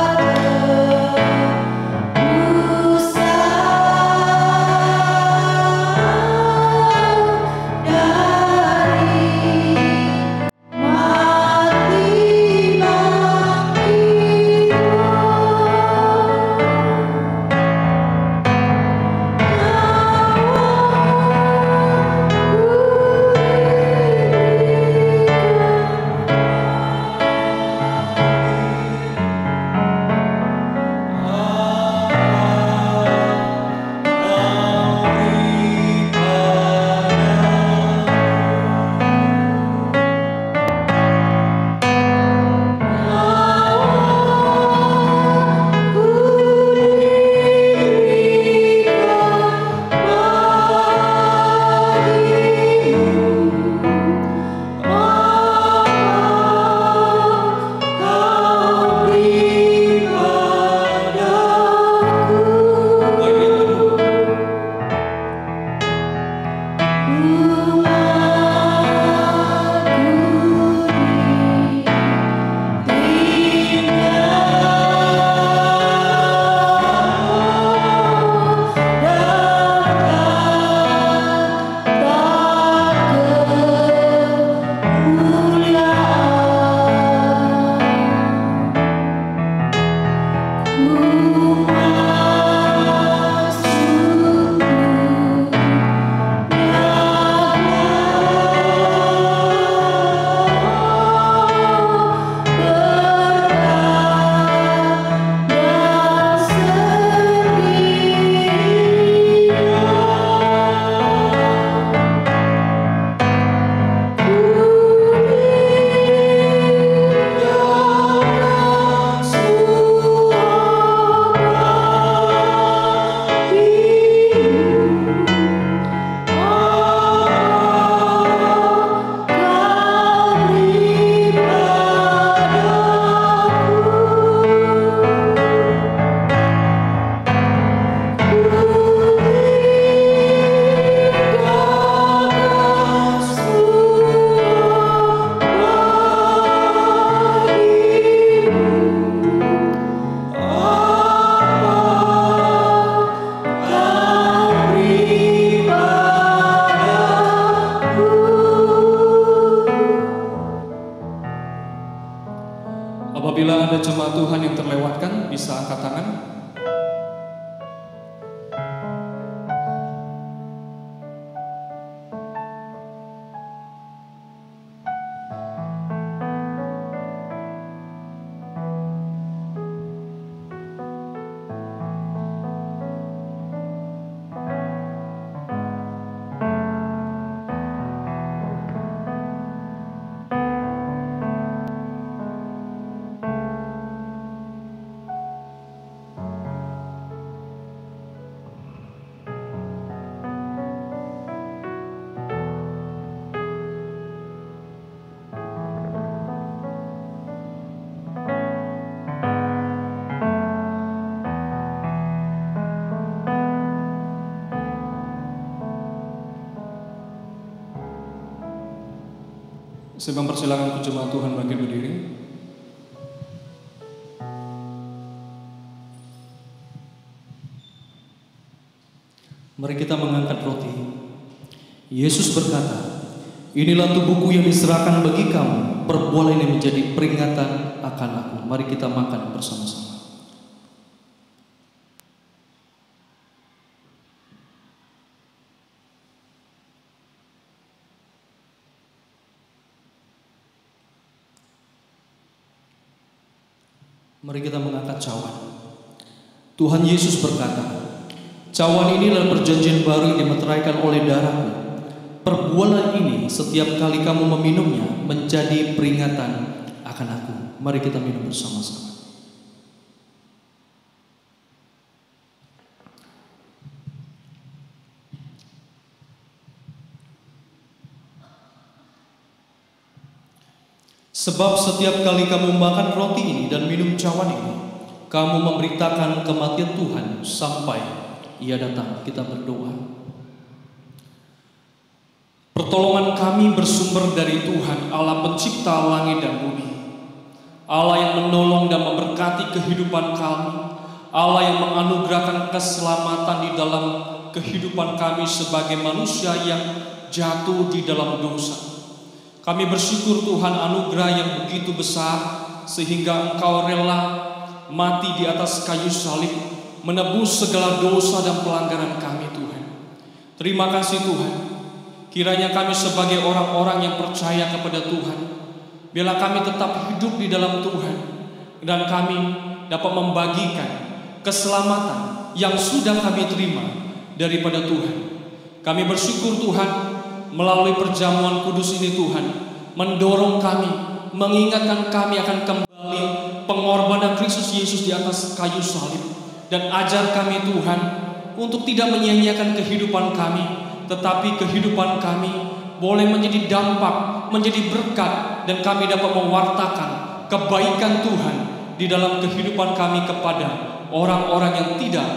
Apabila ada jemaat Tuhan yang terlewatkan, bisa angkat tangan. Saya mempersilakan jemaat Tuhan bangkit berdiri. Mari kita mengangkat roti. Yesus berkata, "Inilah tubuhku yang diserahkan bagi kamu. Perbuatlah ini menjadi peringatan akan aku." Mari kita makan bersama-sama. Mari kita mengangkat cawan. Tuhan Yesus berkata, "Cawan inilah perjanjian baru yang dimeteraikan oleh darahku. Perbuatlah ini setiap kali kamu meminumnya menjadi peringatan akan aku." Mari kita minum bersama-sama. Sebab setiap kali kamu makan roti ini dan minum cawan ini, kamu memberitakan kematian Tuhan sampai Ia datang. Kita berdoa. Pertolongan kami bersumber dari Tuhan, Allah pencipta langit dan bumi, Allah yang menolong dan memberkati kehidupan kami, Allah yang menganugerahkan keselamatan di dalam kehidupan kami sebagai manusia yang jatuh di dalam dosa. Kami bersyukur Tuhan, anugerah yang begitu besar sehingga Engkau rela mati di atas kayu salib menebus segala dosa dan pelanggaran kami Tuhan. Terima kasih Tuhan. Kiranya kami sebagai orang-orang yang percaya kepada Tuhan, biarlah kami tetap hidup di dalam Tuhan dan kami dapat membagikan keselamatan yang sudah kami terima daripada Tuhan. Kami bersyukur Tuhan, melalui perjamuan kudus ini Tuhan mendorong kami, mengingatkan kami akan kembali pengorbanan Kristus Yesus di atas kayu salib, dan ajar kami Tuhan untuk tidak menyia-nyiakan kehidupan kami, tetapi kehidupan kami boleh menjadi dampak, menjadi berkat, dan kami dapat mewartakan kebaikan Tuhan di dalam kehidupan kami kepada orang-orang yang tidak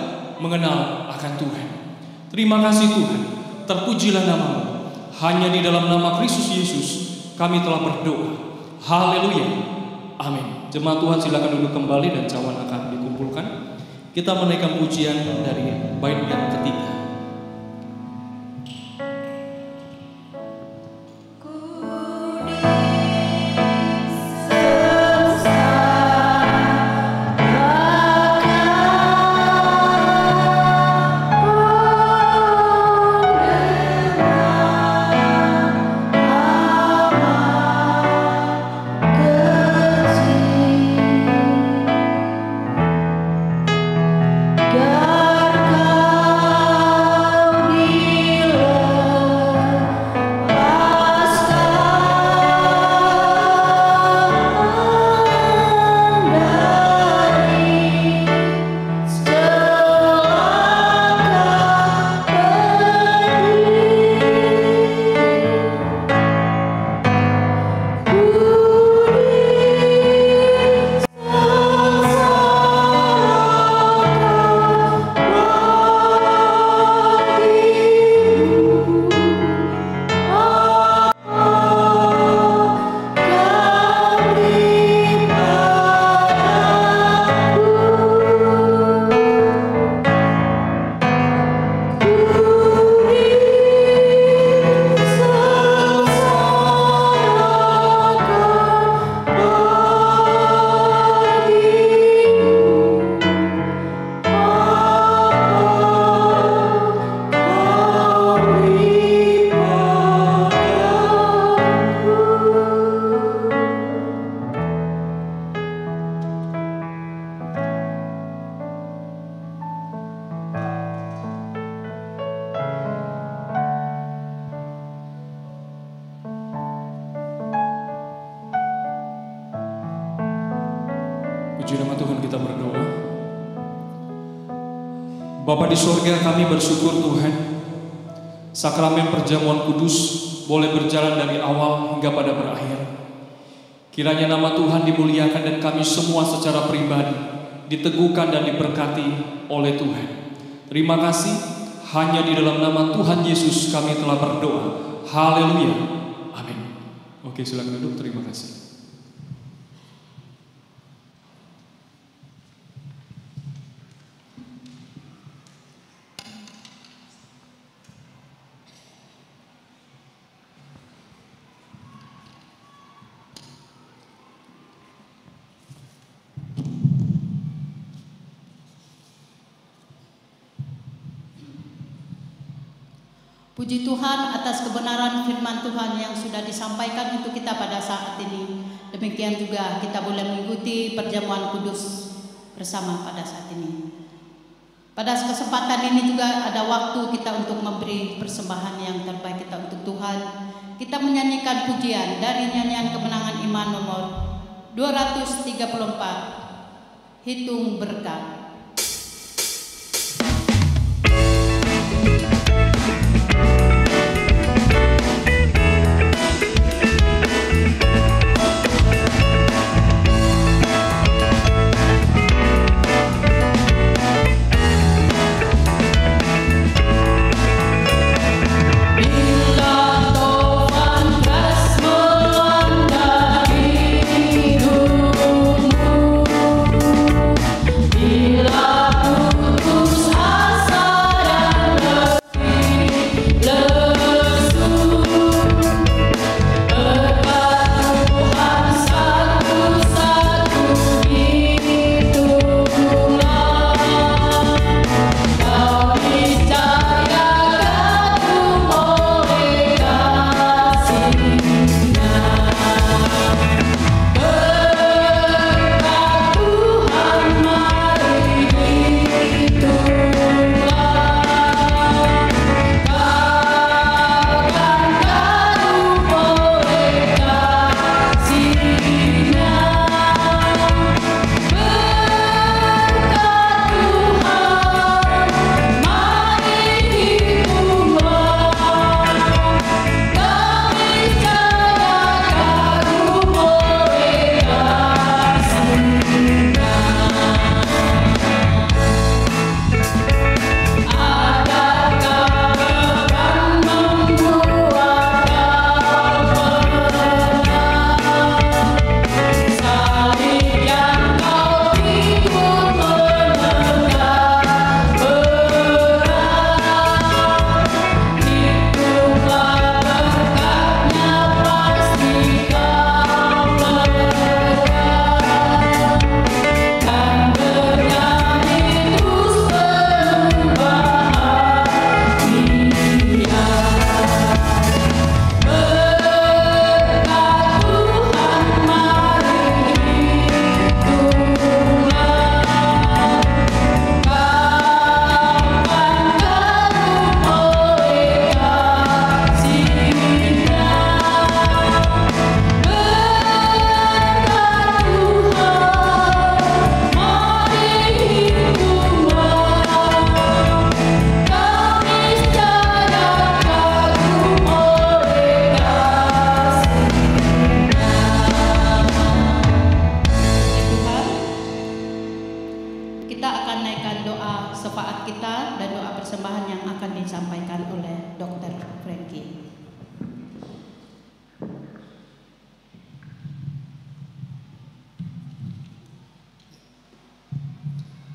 mengenal akan Tuhan. Terima kasih Tuhan, terpujilah nama-Mu. Hanya di dalam nama Kristus Yesus kami telah berdoa. Haleluya. Amin. Jemaat Tuhan silakan duduk kembali dan cawan akan dikumpulkan. Kita menaikkan pujian dari bait yang ketiga. God Puji nama Tuhan, kita berdoa. Bapa di sorga, kami bersyukur Tuhan, sakramen perjamuan kudus boleh berjalan dari awal hingga pada berakhir. Kiranya nama Tuhan dimuliakan dan kami semua secara pribadi diteguhkan dan diberkati oleh Tuhan. Terima kasih, hanya di dalam nama Tuhan Yesus kami telah berdoa. Haleluya, amin. Oke, silakan duduk, terima kasih. Puji Tuhan atas kebenaran firman Tuhan yang sudah disampaikan untuk kita pada saat ini. Demikian juga kita boleh mengikuti perjamuan kudus bersama pada saat ini. Pada kesempatan ini juga ada waktu kita untuk memberi persembahan yang terbaik kita untuk Tuhan. Kita menyanyikan pujian dari nyanyian kemenangan iman nomor 234, Hitung Berkat.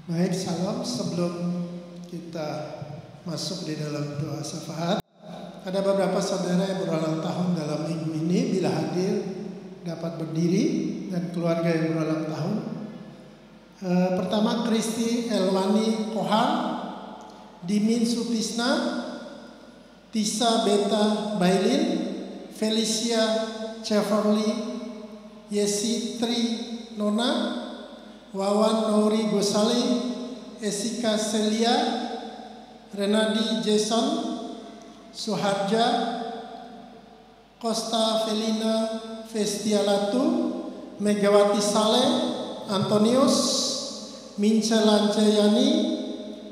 Baik, salam. Sebelum kita masuk di dalam doa syafaat, ada beberapa saudara yang berulang tahun dalam minggu ini. Bila hadir dapat berdiri, dan keluarga yang berulang tahun. Pertama, Kristi Elwani Kohar, Dimin Sutisna, Tisa Beta Bailin, Felicia Cheverly, Yesi Tri Nona, Wawan Nori Gosali, Esika Celia, Renadi Jason, Suharja, Costa Felina Festialatu, Megawati Saleh, Antonius, Mince Lanceyani,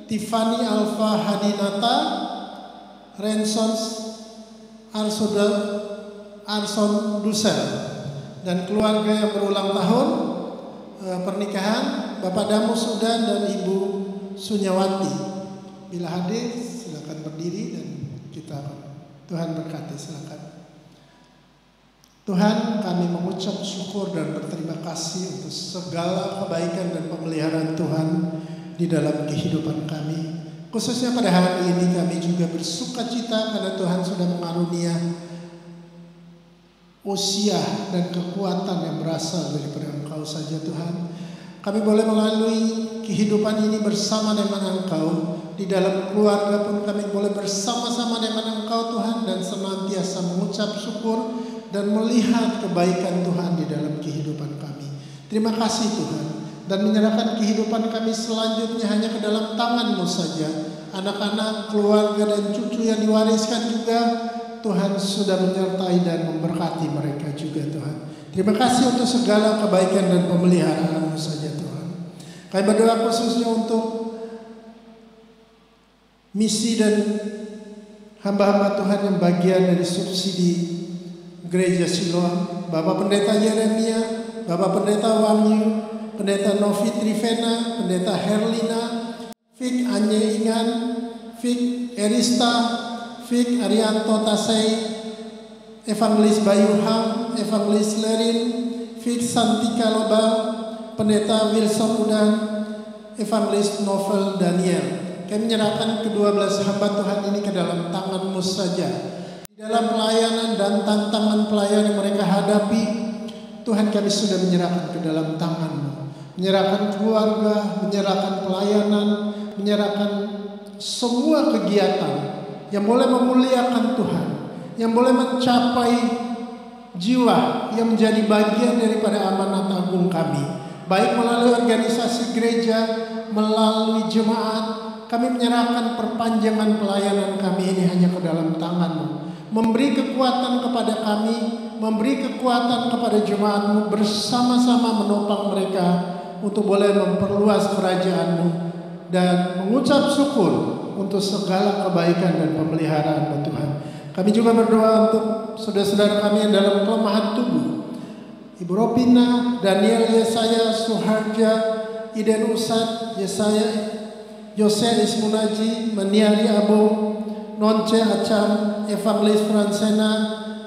Tiffany Alfa Hadinata, Renson Arson Dusel, dan keluarga yang berulang tahun pernikahan, Bapak Damus Sudan dan Ibu Sunyawati. Bila hadir silakan berdiri dan kita Tuhan berkati, silakan. Tuhan, kami mengucap syukur dan berterima kasih untuk segala kebaikan dan pemeliharaan Tuhan di dalam kehidupan kami. Khususnya pada hari ini kami juga bersuka cita karena Tuhan sudah mengarunia usia dan kekuatan yang berasal daripada Engkau saja Tuhan. Kami boleh melalui kehidupan ini bersama dengan Engkau. Di dalam keluarga pun kami boleh bersama-sama dengan Engkau Tuhan, dan senantiasa mengucap syukur dan melihat kebaikan Tuhan di dalam kehidupan kami. Terima kasih Tuhan, dan menyerahkan kehidupan kami selanjutnya hanya ke dalam tangan-Mu saja. Anak-anak, keluarga dan cucu yang diwariskan juga Tuhan sudah menyertai dan memberkati mereka juga Tuhan. Terima kasih untuk segala kebaikan dan pemeliharaan-Mu saja Tuhan. Kami berdoa khususnya untuk misi dan hamba-hamba Tuhan yang bagian dari subsidi Gereja Siloam, Bapak Pendeta Yeremia, Bapak Pendeta Wahyu, Pendeta Novi Trivena, Pendeta Herlina, Fik Anye Ingan, Fik Erista, Fik Arianto Tasei, Evangelis Bayu Ham, Evangelis Lerin, Fik Santika Lobang, Pendeta Wilson Udan, Evangelis Novel Daniel. Kami menyerahkan ke-12 hamba Tuhan ini ke dalam tangan-Mu saja. Di dalam pelayanan dan tantangan pelayanan yang mereka hadapi, Tuhan kami sudah menyerahkan ke dalam tangan-Mu. Menyerahkan keluarga, menyerahkan pelayanan, menyerahkan semua kegiatan yang boleh memuliakan Tuhan, yang boleh mencapai jiwa yang menjadi bagian daripada amanat agung kami. Baik melalui organisasi gereja, melalui jemaat, kami menyerahkan perpanjangan pelayanan kami ini hanya ke dalam tangan-Mu. Memberi kekuatan kepada kami, memberi kekuatan kepada jemaat-Mu, bersama-sama menopang mereka untuk boleh memperluas kerajaan-Mu, dan mengucap syukur untuk segala kebaikan dan pemeliharaan Tuhan. Kami juga berdoa untuk saudara-saudara kami yang dalam kelemahan tubuh, Ibu Ropina, Daniel Yesaya, Suharja, Iden Usad, Yesaya, Yose Ismunaji, Maniari Abo, Nonce Acam, Evangelis Fransena,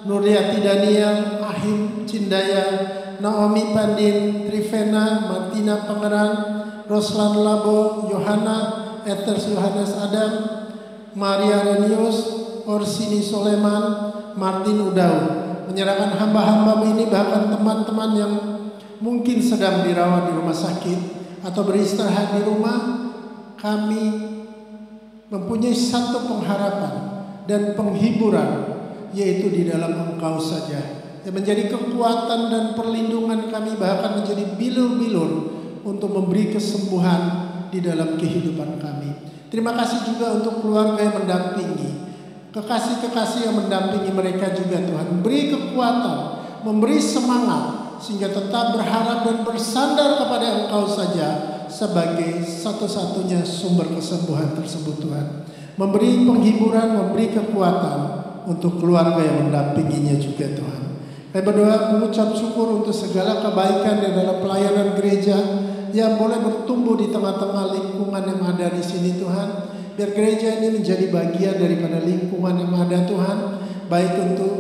Nuriati Daniel, Ahim Cindaya, Naomi Pandin, Trivena, Martina Pangeran, Roslan Labo, Yohana, Ethers Yohanes Adam, Maria Renius, Orsini Soleman, Martin Udau. Menyerahkan hamba-hamba-Mu ini, bahkan teman-teman yang mungkin sedang dirawat di rumah sakit atau beristirahat di rumah, kami mempunyai satu pengharapan dan penghiburan, yaitu di dalam Engkau saja, yang menjadi kekuatan dan perlindungan kami, bahkan menjadi bilur-bilur untuk memberi kesembuhan di dalam kehidupan kami. Terima kasih juga untuk keluarga yang mendampingi, kekasih-kekasih yang mendampingi mereka juga Tuhan. Beri kekuatan, memberi semangat, sehingga tetap berharap dan bersandar kepada Engkau saja sebagai satu-satunya sumber kesembuhan tersebut Tuhan. Memberi penghiburan, memberi kekuatan untuk keluarga yang mendampinginya juga Tuhan. Saya berdoa mengucap syukur untuk segala kebaikan di dalam pelayanan gereja yang boleh bertumbuh di tengah-tengah lingkungan yang ada di sini Tuhan. Biar gereja ini menjadi bagian daripada lingkungan yang ada Tuhan, baik untuk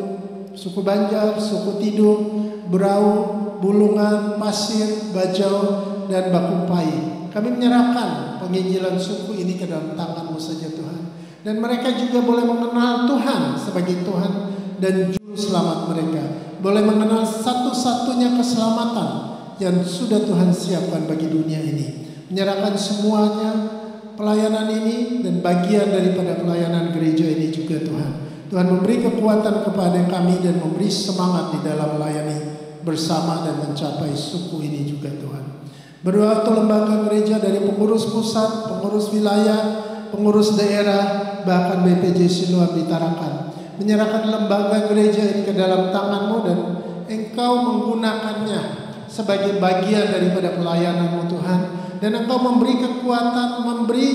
suku Banjar, suku Tidung, Berau, Bulungan, Pasir, Bajau, dan Bakumpai. Kami menyerahkan penginjilan suku ini ke dalam tangan-Mu saja Tuhan. Dan mereka juga boleh mengenal Tuhan sebagai Tuhan dan Juru Selamat mereka. Boleh mengenal satu-satunya keselamatan yang sudah Tuhan siapkan bagi dunia ini. Menyerahkan semuanya pelayanan ini dan bagian daripada pelayanan gereja ini juga Tuhan. Tuhan memberi kekuatan kepada kami dan memberi semangat di dalam melayani bersama dan mencapai suku ini juga Tuhan. Berdoa untuk lembaga gereja dari pengurus pusat, pengurus wilayah, pengurus daerah, bahkan BPJ Siloam di Tarakan. Menyerahkan lembaga gereja ini ke dalam tangan-Mu, dan Engkau menggunakannya sebagai bagian daripada pelayanan-Mu Tuhan. Dan Engkau memberi kekuatan, memberi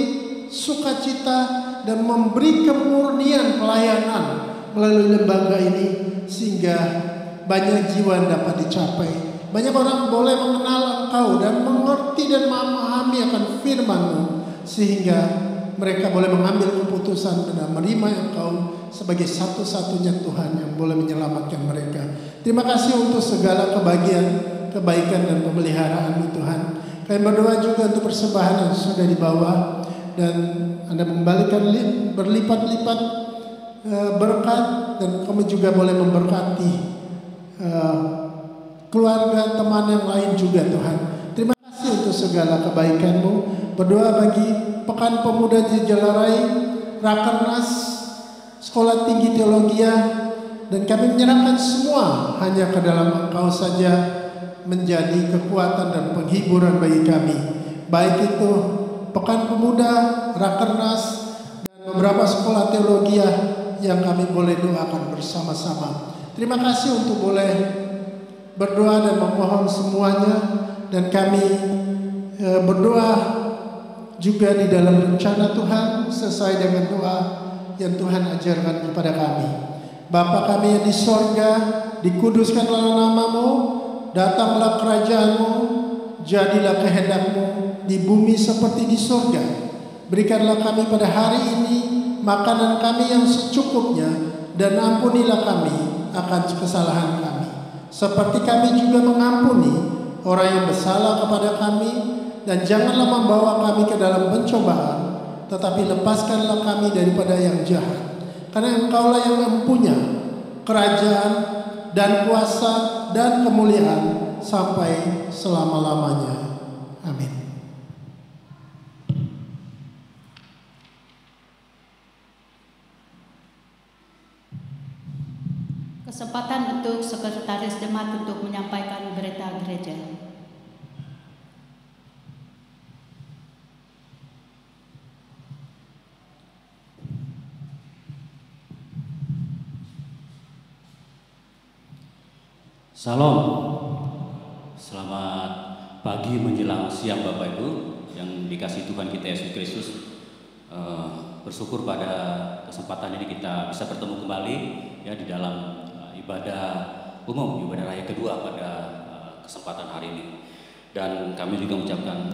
sukacita, dan memberi kemurnian pelayanan melalui lembaga ini, sehingga banyak jiwa yang dapat dicapai. Banyak orang boleh mengenal Engkau dan mengerti dan memahami akan firman-Mu, sehingga mereka boleh mengambil keputusan dan menerima Engkau sebagai satu-satunya Tuhan yang boleh menyelamatkan mereka. Terima kasih untuk segala kebaikan dan pemeliharaan-Mu Tuhan. Kami berdoa juga untuk persembahan yang sudah dibawa, dan Anda mengembalikan berlipat-lipat berkat, dan kami juga boleh memberkati keluarga, teman yang lain juga Tuhan. Terima kasih untuk segala kebaikan-Mu. Berdoa bagi Pekan Pemuda Jalarai, Rakernas, Sekolah Tinggi Teologia, dan kami menyerahkan semua hanya ke dalam Engkau saja, menjadi kekuatan dan penghiburan bagi kami. Baik itu Pekan Pemuda, Rakernas, dan beberapa sekolah teologi yang kami boleh doakan bersama-sama. Terima kasih untuk boleh berdoa dan memohon semuanya, dan kami berdoa juga di dalam rencana Tuhan sesuai dengan doa yang Tuhan ajarkan kepada kami. Bapa kami yang di sorga, dikuduskanlah nama-Mu, datanglah kerajaan-Mu, jadilah kehendak-Mu di bumi seperti di sorga. Berikanlah kami pada hari ini makanan kami yang secukupnya, dan ampunilah kami akan kesalahan kami, seperti kami juga mengampuni orang yang bersalah kepada kami. Dan janganlah membawa kami ke dalam pencobaan, tetapi lepaskanlah kami daripada yang jahat. Karena Engkaulah yang mempunyai kerajaan dan kuasa dan kemuliaan sampai selama-lamanya. Amin. Kesempatan untuk Sekretaris Jemaat untuk menyampaikan berita gereja. Salam, selamat pagi menjelang siang Bapak Ibu yang dikasihi Tuhan kita Yesus Kristus. Bersyukur pada kesempatan ini kita bisa bertemu kembali ya di dalam ibadah umum, ibadah raya kedua pada kesempatan hari ini. Dan kami juga mengucapkan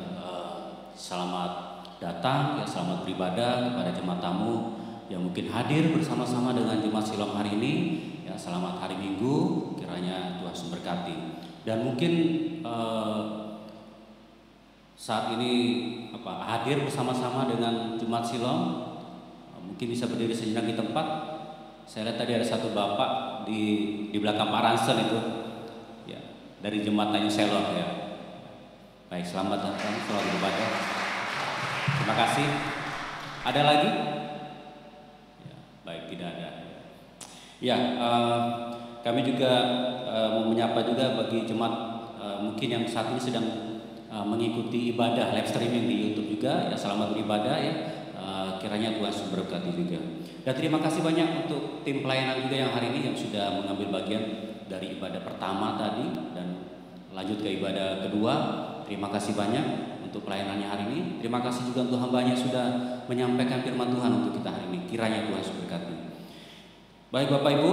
selamat datang, ya selamat beribadah kepada jemaat tamu yang mungkin hadir bersama-sama dengan Jemaat Siloam hari ini. Ya, selamat hari Minggu, kiranya Tuhan memberkati. Dan mungkin saat ini hadir bersama-sama dengan Jemaat Siloam, mungkin bisa berdiri sejenak di tempat. Saya lihat tadi ada satu bapak di belakang Pak Ransen itu, ya, dari Jemaat Tanjung Selor ya. Baik, selamat datang, selamat beribadah. Terima kasih. Ada lagi? Ya, baik, tidak ada. Ya, kami juga mau menyapa juga bagi jemaat mungkin yang saat ini sedang mengikuti ibadah live streaming di YouTube juga. Ya, selamat beribadah ya. Kiranya Tuhan memberkati juga. Dan terima kasih banyak untuk tim pelayanan juga yang hari ini yang sudah mengambil bagian dari ibadah pertama tadi dan lanjut ke ibadah kedua. Terima kasih banyak untuk pelayanannya hari ini. Terima kasih juga untuk hambanya sudah menyampaikan firman Tuhan untuk kita hari ini. Kiranya Tuhan memberkati. Baik Bapak Ibu,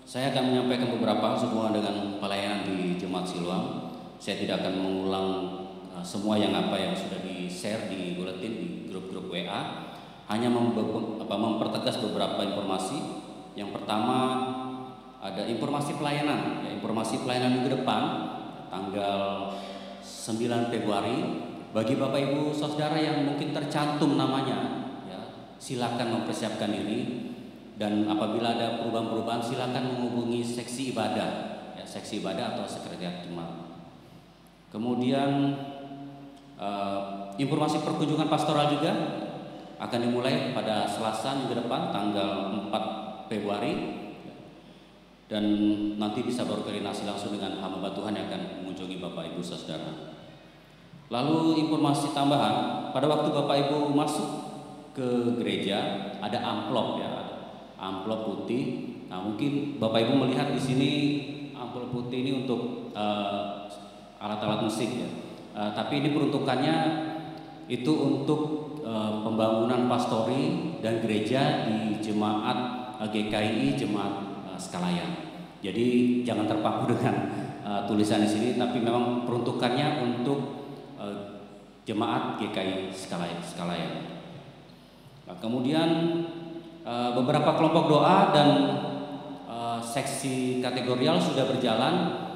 saya akan menyampaikan beberapa hal sehubungan dengan pelayanan di Jemaat Siloam. Saya tidak akan mengulang semua yang sudah di-share di bulletin di grup-grup WA. Hanya mempertegas beberapa informasi. Yang pertama ada informasi pelayanan, ya, informasi pelayanan minggu depan tanggal 9 Februari. Bagi Bapak Ibu Saudara yang mungkin tercantum namanya, ya, silakan mempersiapkan diri. Dan apabila ada perubahan-perubahan silakan menghubungi seksi ibadah, ya, seksi ibadah atau sekretariat jemaat. Kemudian informasi perkunjungan pastoral juga akan dimulai pada Selasa minggu depan tanggal 4 Februari dan nanti bisa berkoordinasi langsung dengan hamba Tuhan yang akan mengunjungi Bapak Ibu Saudara. Lalu informasi tambahan, pada waktu Bapak Ibu masuk ke gereja ada amplop ya, amplop putih. Nah, mungkin Bapak Ibu melihat di sini amplop ampul putih ini untuk alat-alat musik ya. Tapi ini peruntukannya itu untuk pembangunan pastori dan gereja di jemaat GKI Jemaat Sekalayan. Jadi jangan terpaku dengan tulisan di sini, tapi memang peruntukannya untuk jemaat GKI Sekalayan. Nah, kemudian beberapa kelompok doa dan seksi kategorial sudah berjalan.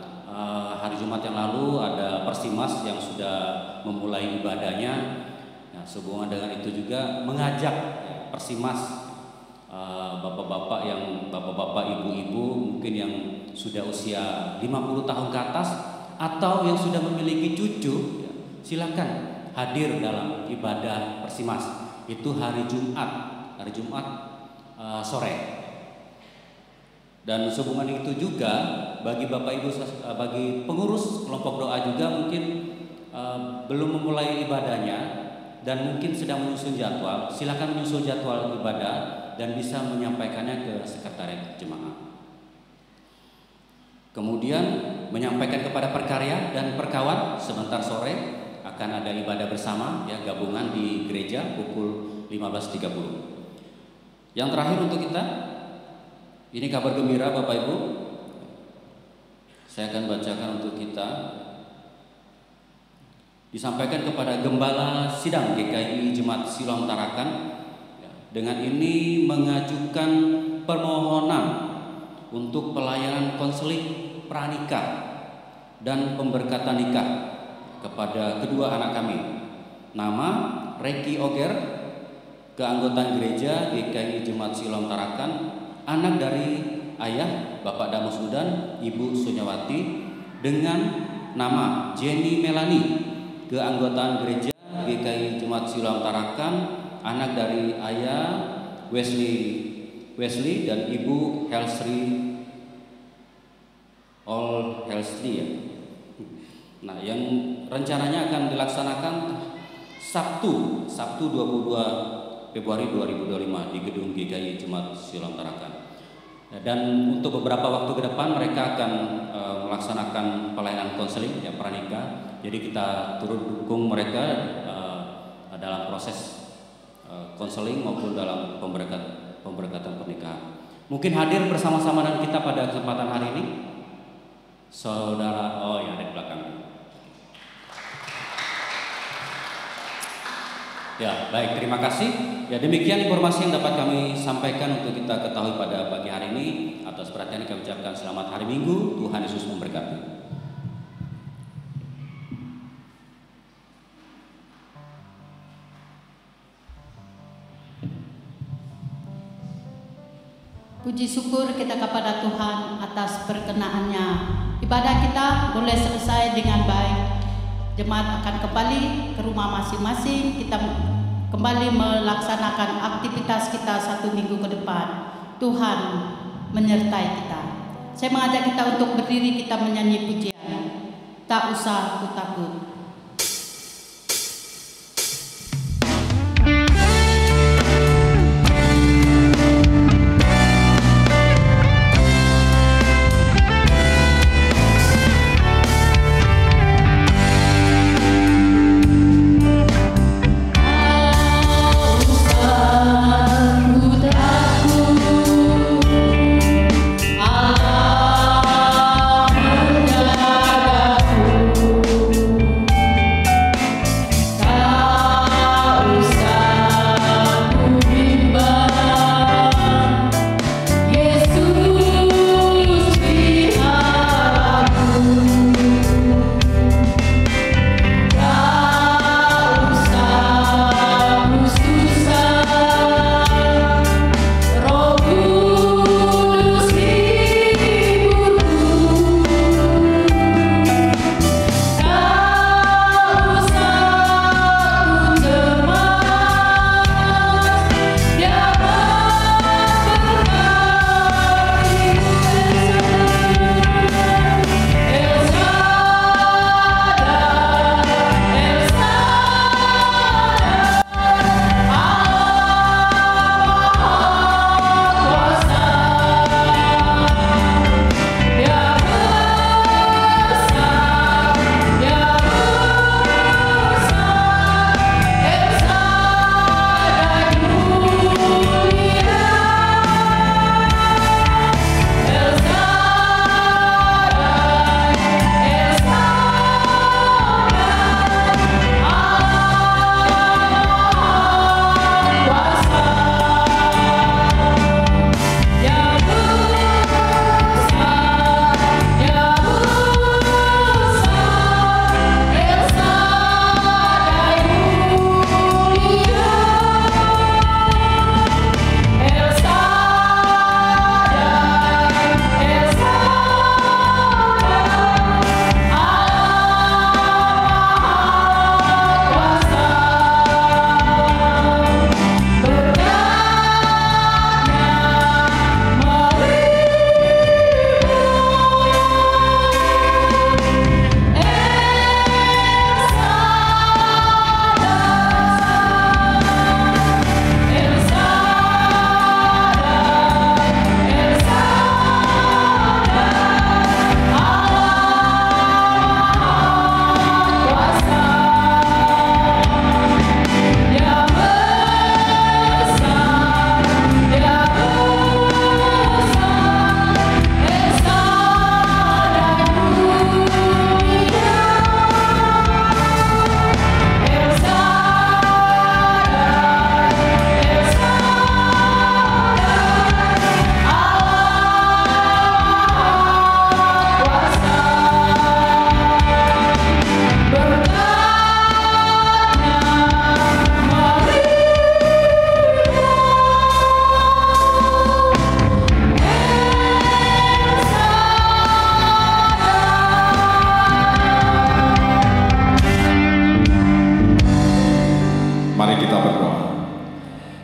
Hari Jumat yang lalu ada Persimas yang sudah memulai ibadahnya. Nah, sehubungan dengan itu juga mengajak Persimas bapak-bapak, ibu-ibu mungkin yang sudah usia 50 tahun ke atas atau yang sudah memiliki cucu, silakan hadir dalam ibadah Persimas. Itu hari Jumat sore. Dan sehubungan itu juga bagi Bapak Ibu, bagi pengurus kelompok doa juga mungkin belum memulai ibadahnya dan mungkin sedang menyusun jadwal, silakan menyusun jadwal ibadah dan bisa menyampaikannya ke sekretariat jemaat. Kemudian menyampaikan kepada perkarya dan perkawan sebentar sore akan ada ibadah bersama ya, gabungan di gereja pukul 15.30. Yang terakhir untuk kita, ini kabar gembira Bapak Ibu. Saya akan bacakan untuk kita. Disampaikan kepada Gembala Sidang GKI Jemaat Siloam Tarakan. Dengan ini mengajukan permohonan untuk pelayanan konseling pranikah dan pemberkatan nikah kepada kedua anak kami. Nama Reki Oger, keanggotaan gereja GKI Jemaat Siloam Tarakan, anak dari ayah Bapak Damus Udan, Ibu Sunyawati, dengan nama Jenny Melani, keanggotaan gereja GKI Jemaat Siloam Tarakan, anak dari ayah Wesley dan Ibu Helsri ya. Nah, yang rencananya akan dilaksanakan Sabtu 22 Februari 2025 di gedung GKI Jemaat Siloam Tarakan. Dan untuk beberapa waktu ke depan mereka akan melaksanakan pelayanan konseling ya, pranikah. Jadi kita turut dukung mereka dalam proses konseling maupun dalam pemberkatan pernikahan. Mungkin hadir bersama-sama dengan kita pada kesempatan hari ini, saudara. Oh ya, ada di belakang. Ya, baik, terima kasih. Ya, demikian informasi yang dapat kami sampaikan untuk kita ketahui pada pagi hari ini. Atas perhatian kami ucapkan selamat hari Minggu. Tuhan Yesus memberkati. Puji syukur kita kepada Tuhan atas perkenaannya. Ibadah kita boleh selesai dengan baik. Jemaat akan kembali ke rumah masing-masing. Kita kembali melaksanakan aktivitas kita 1 minggu ke depan. Tuhan menyertai kita. Saya mengajak kita untuk berdiri, kita menyanyi pujian. Tak usah ku takut. Allah menjagaku.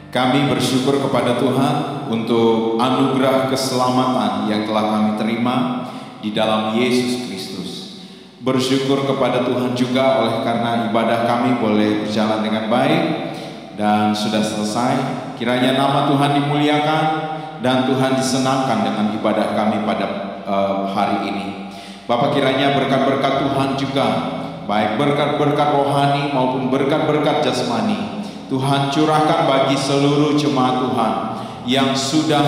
Kami bersyukur kepada Tuhan untuk anugerah keselamatan yang telah kami terima di dalam Yesus Kristus. Bersyukur kepada Tuhan juga oleh karena ibadah kami boleh berjalan dengan baik dan sudah selesai. Kiranya nama Tuhan dimuliakan dan Tuhan disenangkan dengan ibadah kami pada hari ini. Bapak, kiranya berkat-berkat Tuhan juga, baik berkat-berkat rohani maupun berkat-berkat jasmani, Tuhan curahkan bagi seluruh jemaat Tuhan yang sudah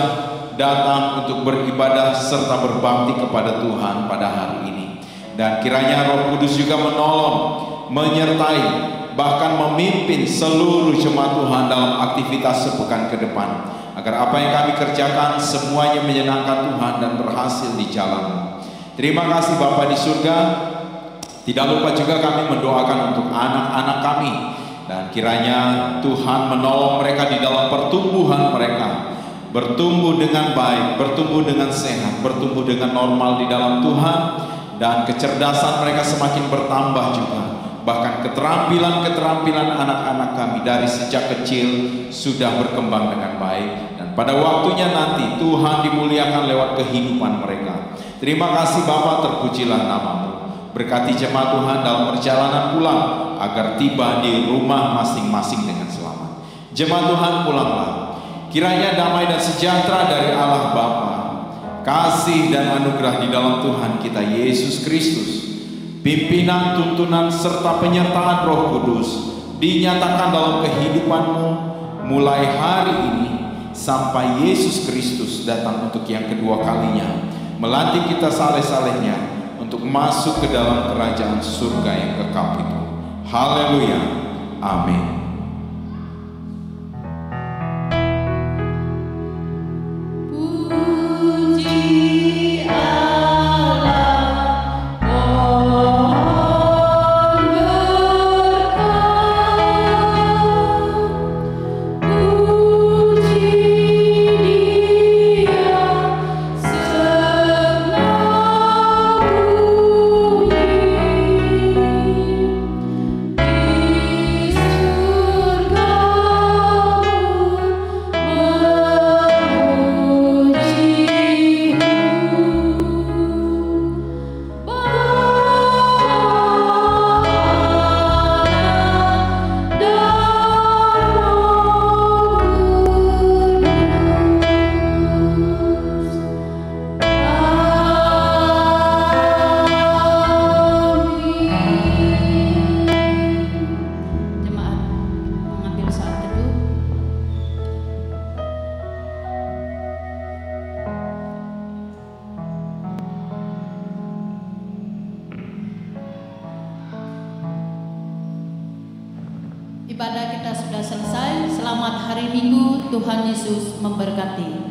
datang untuk beribadah serta berbakti kepada Tuhan pada hari ini. Dan kiranya Roh Kudus juga menolong, menyertai, bahkan memimpin seluruh jemaat Tuhan dalam aktivitas sepekan ke depan, agar apa yang kami kerjakan semuanya menyenangkan Tuhan dan berhasil di jalan. Terima kasih Bapa di surga. Tidak lupa juga kami mendoakan untuk anak-anak kami, dan kiranya Tuhan menolong mereka di dalam pertumbuhan mereka, bertumbuh dengan baik, bertumbuh dengan sehat, bertumbuh dengan normal di dalam Tuhan, dan kecerdasan mereka semakin bertambah juga. Bahkan keterampilan-keterampilan anak-anak kami dari sejak kecil sudah berkembang dengan baik, dan pada waktunya nanti Tuhan dimuliakan lewat kehidupan mereka. Terima kasih Bapa, terpujilah nama-Mu. Berkati jemaat Tuhan dalam perjalanan pulang, agar tiba di rumah masing-masing dengan selamat. Jemaat Tuhan, pulanglah. Kiranya damai dan sejahtera dari Allah Bapa, kasih dan anugerah di dalam Tuhan kita Yesus Kristus, pimpinan, tuntunan, serta penyertaan Roh Kudus dinyatakan dalam kehidupanmu mulai hari ini sampai Yesus Kristus datang untuk yang kedua kalinya, melantik kita saleh-salehnya untuk masuk ke dalam kerajaan surga yang kekal itu. Haleluya. Amin. Ibadah kita sudah selesai. Selamat hari Minggu. Tuhan Yesus memberkati.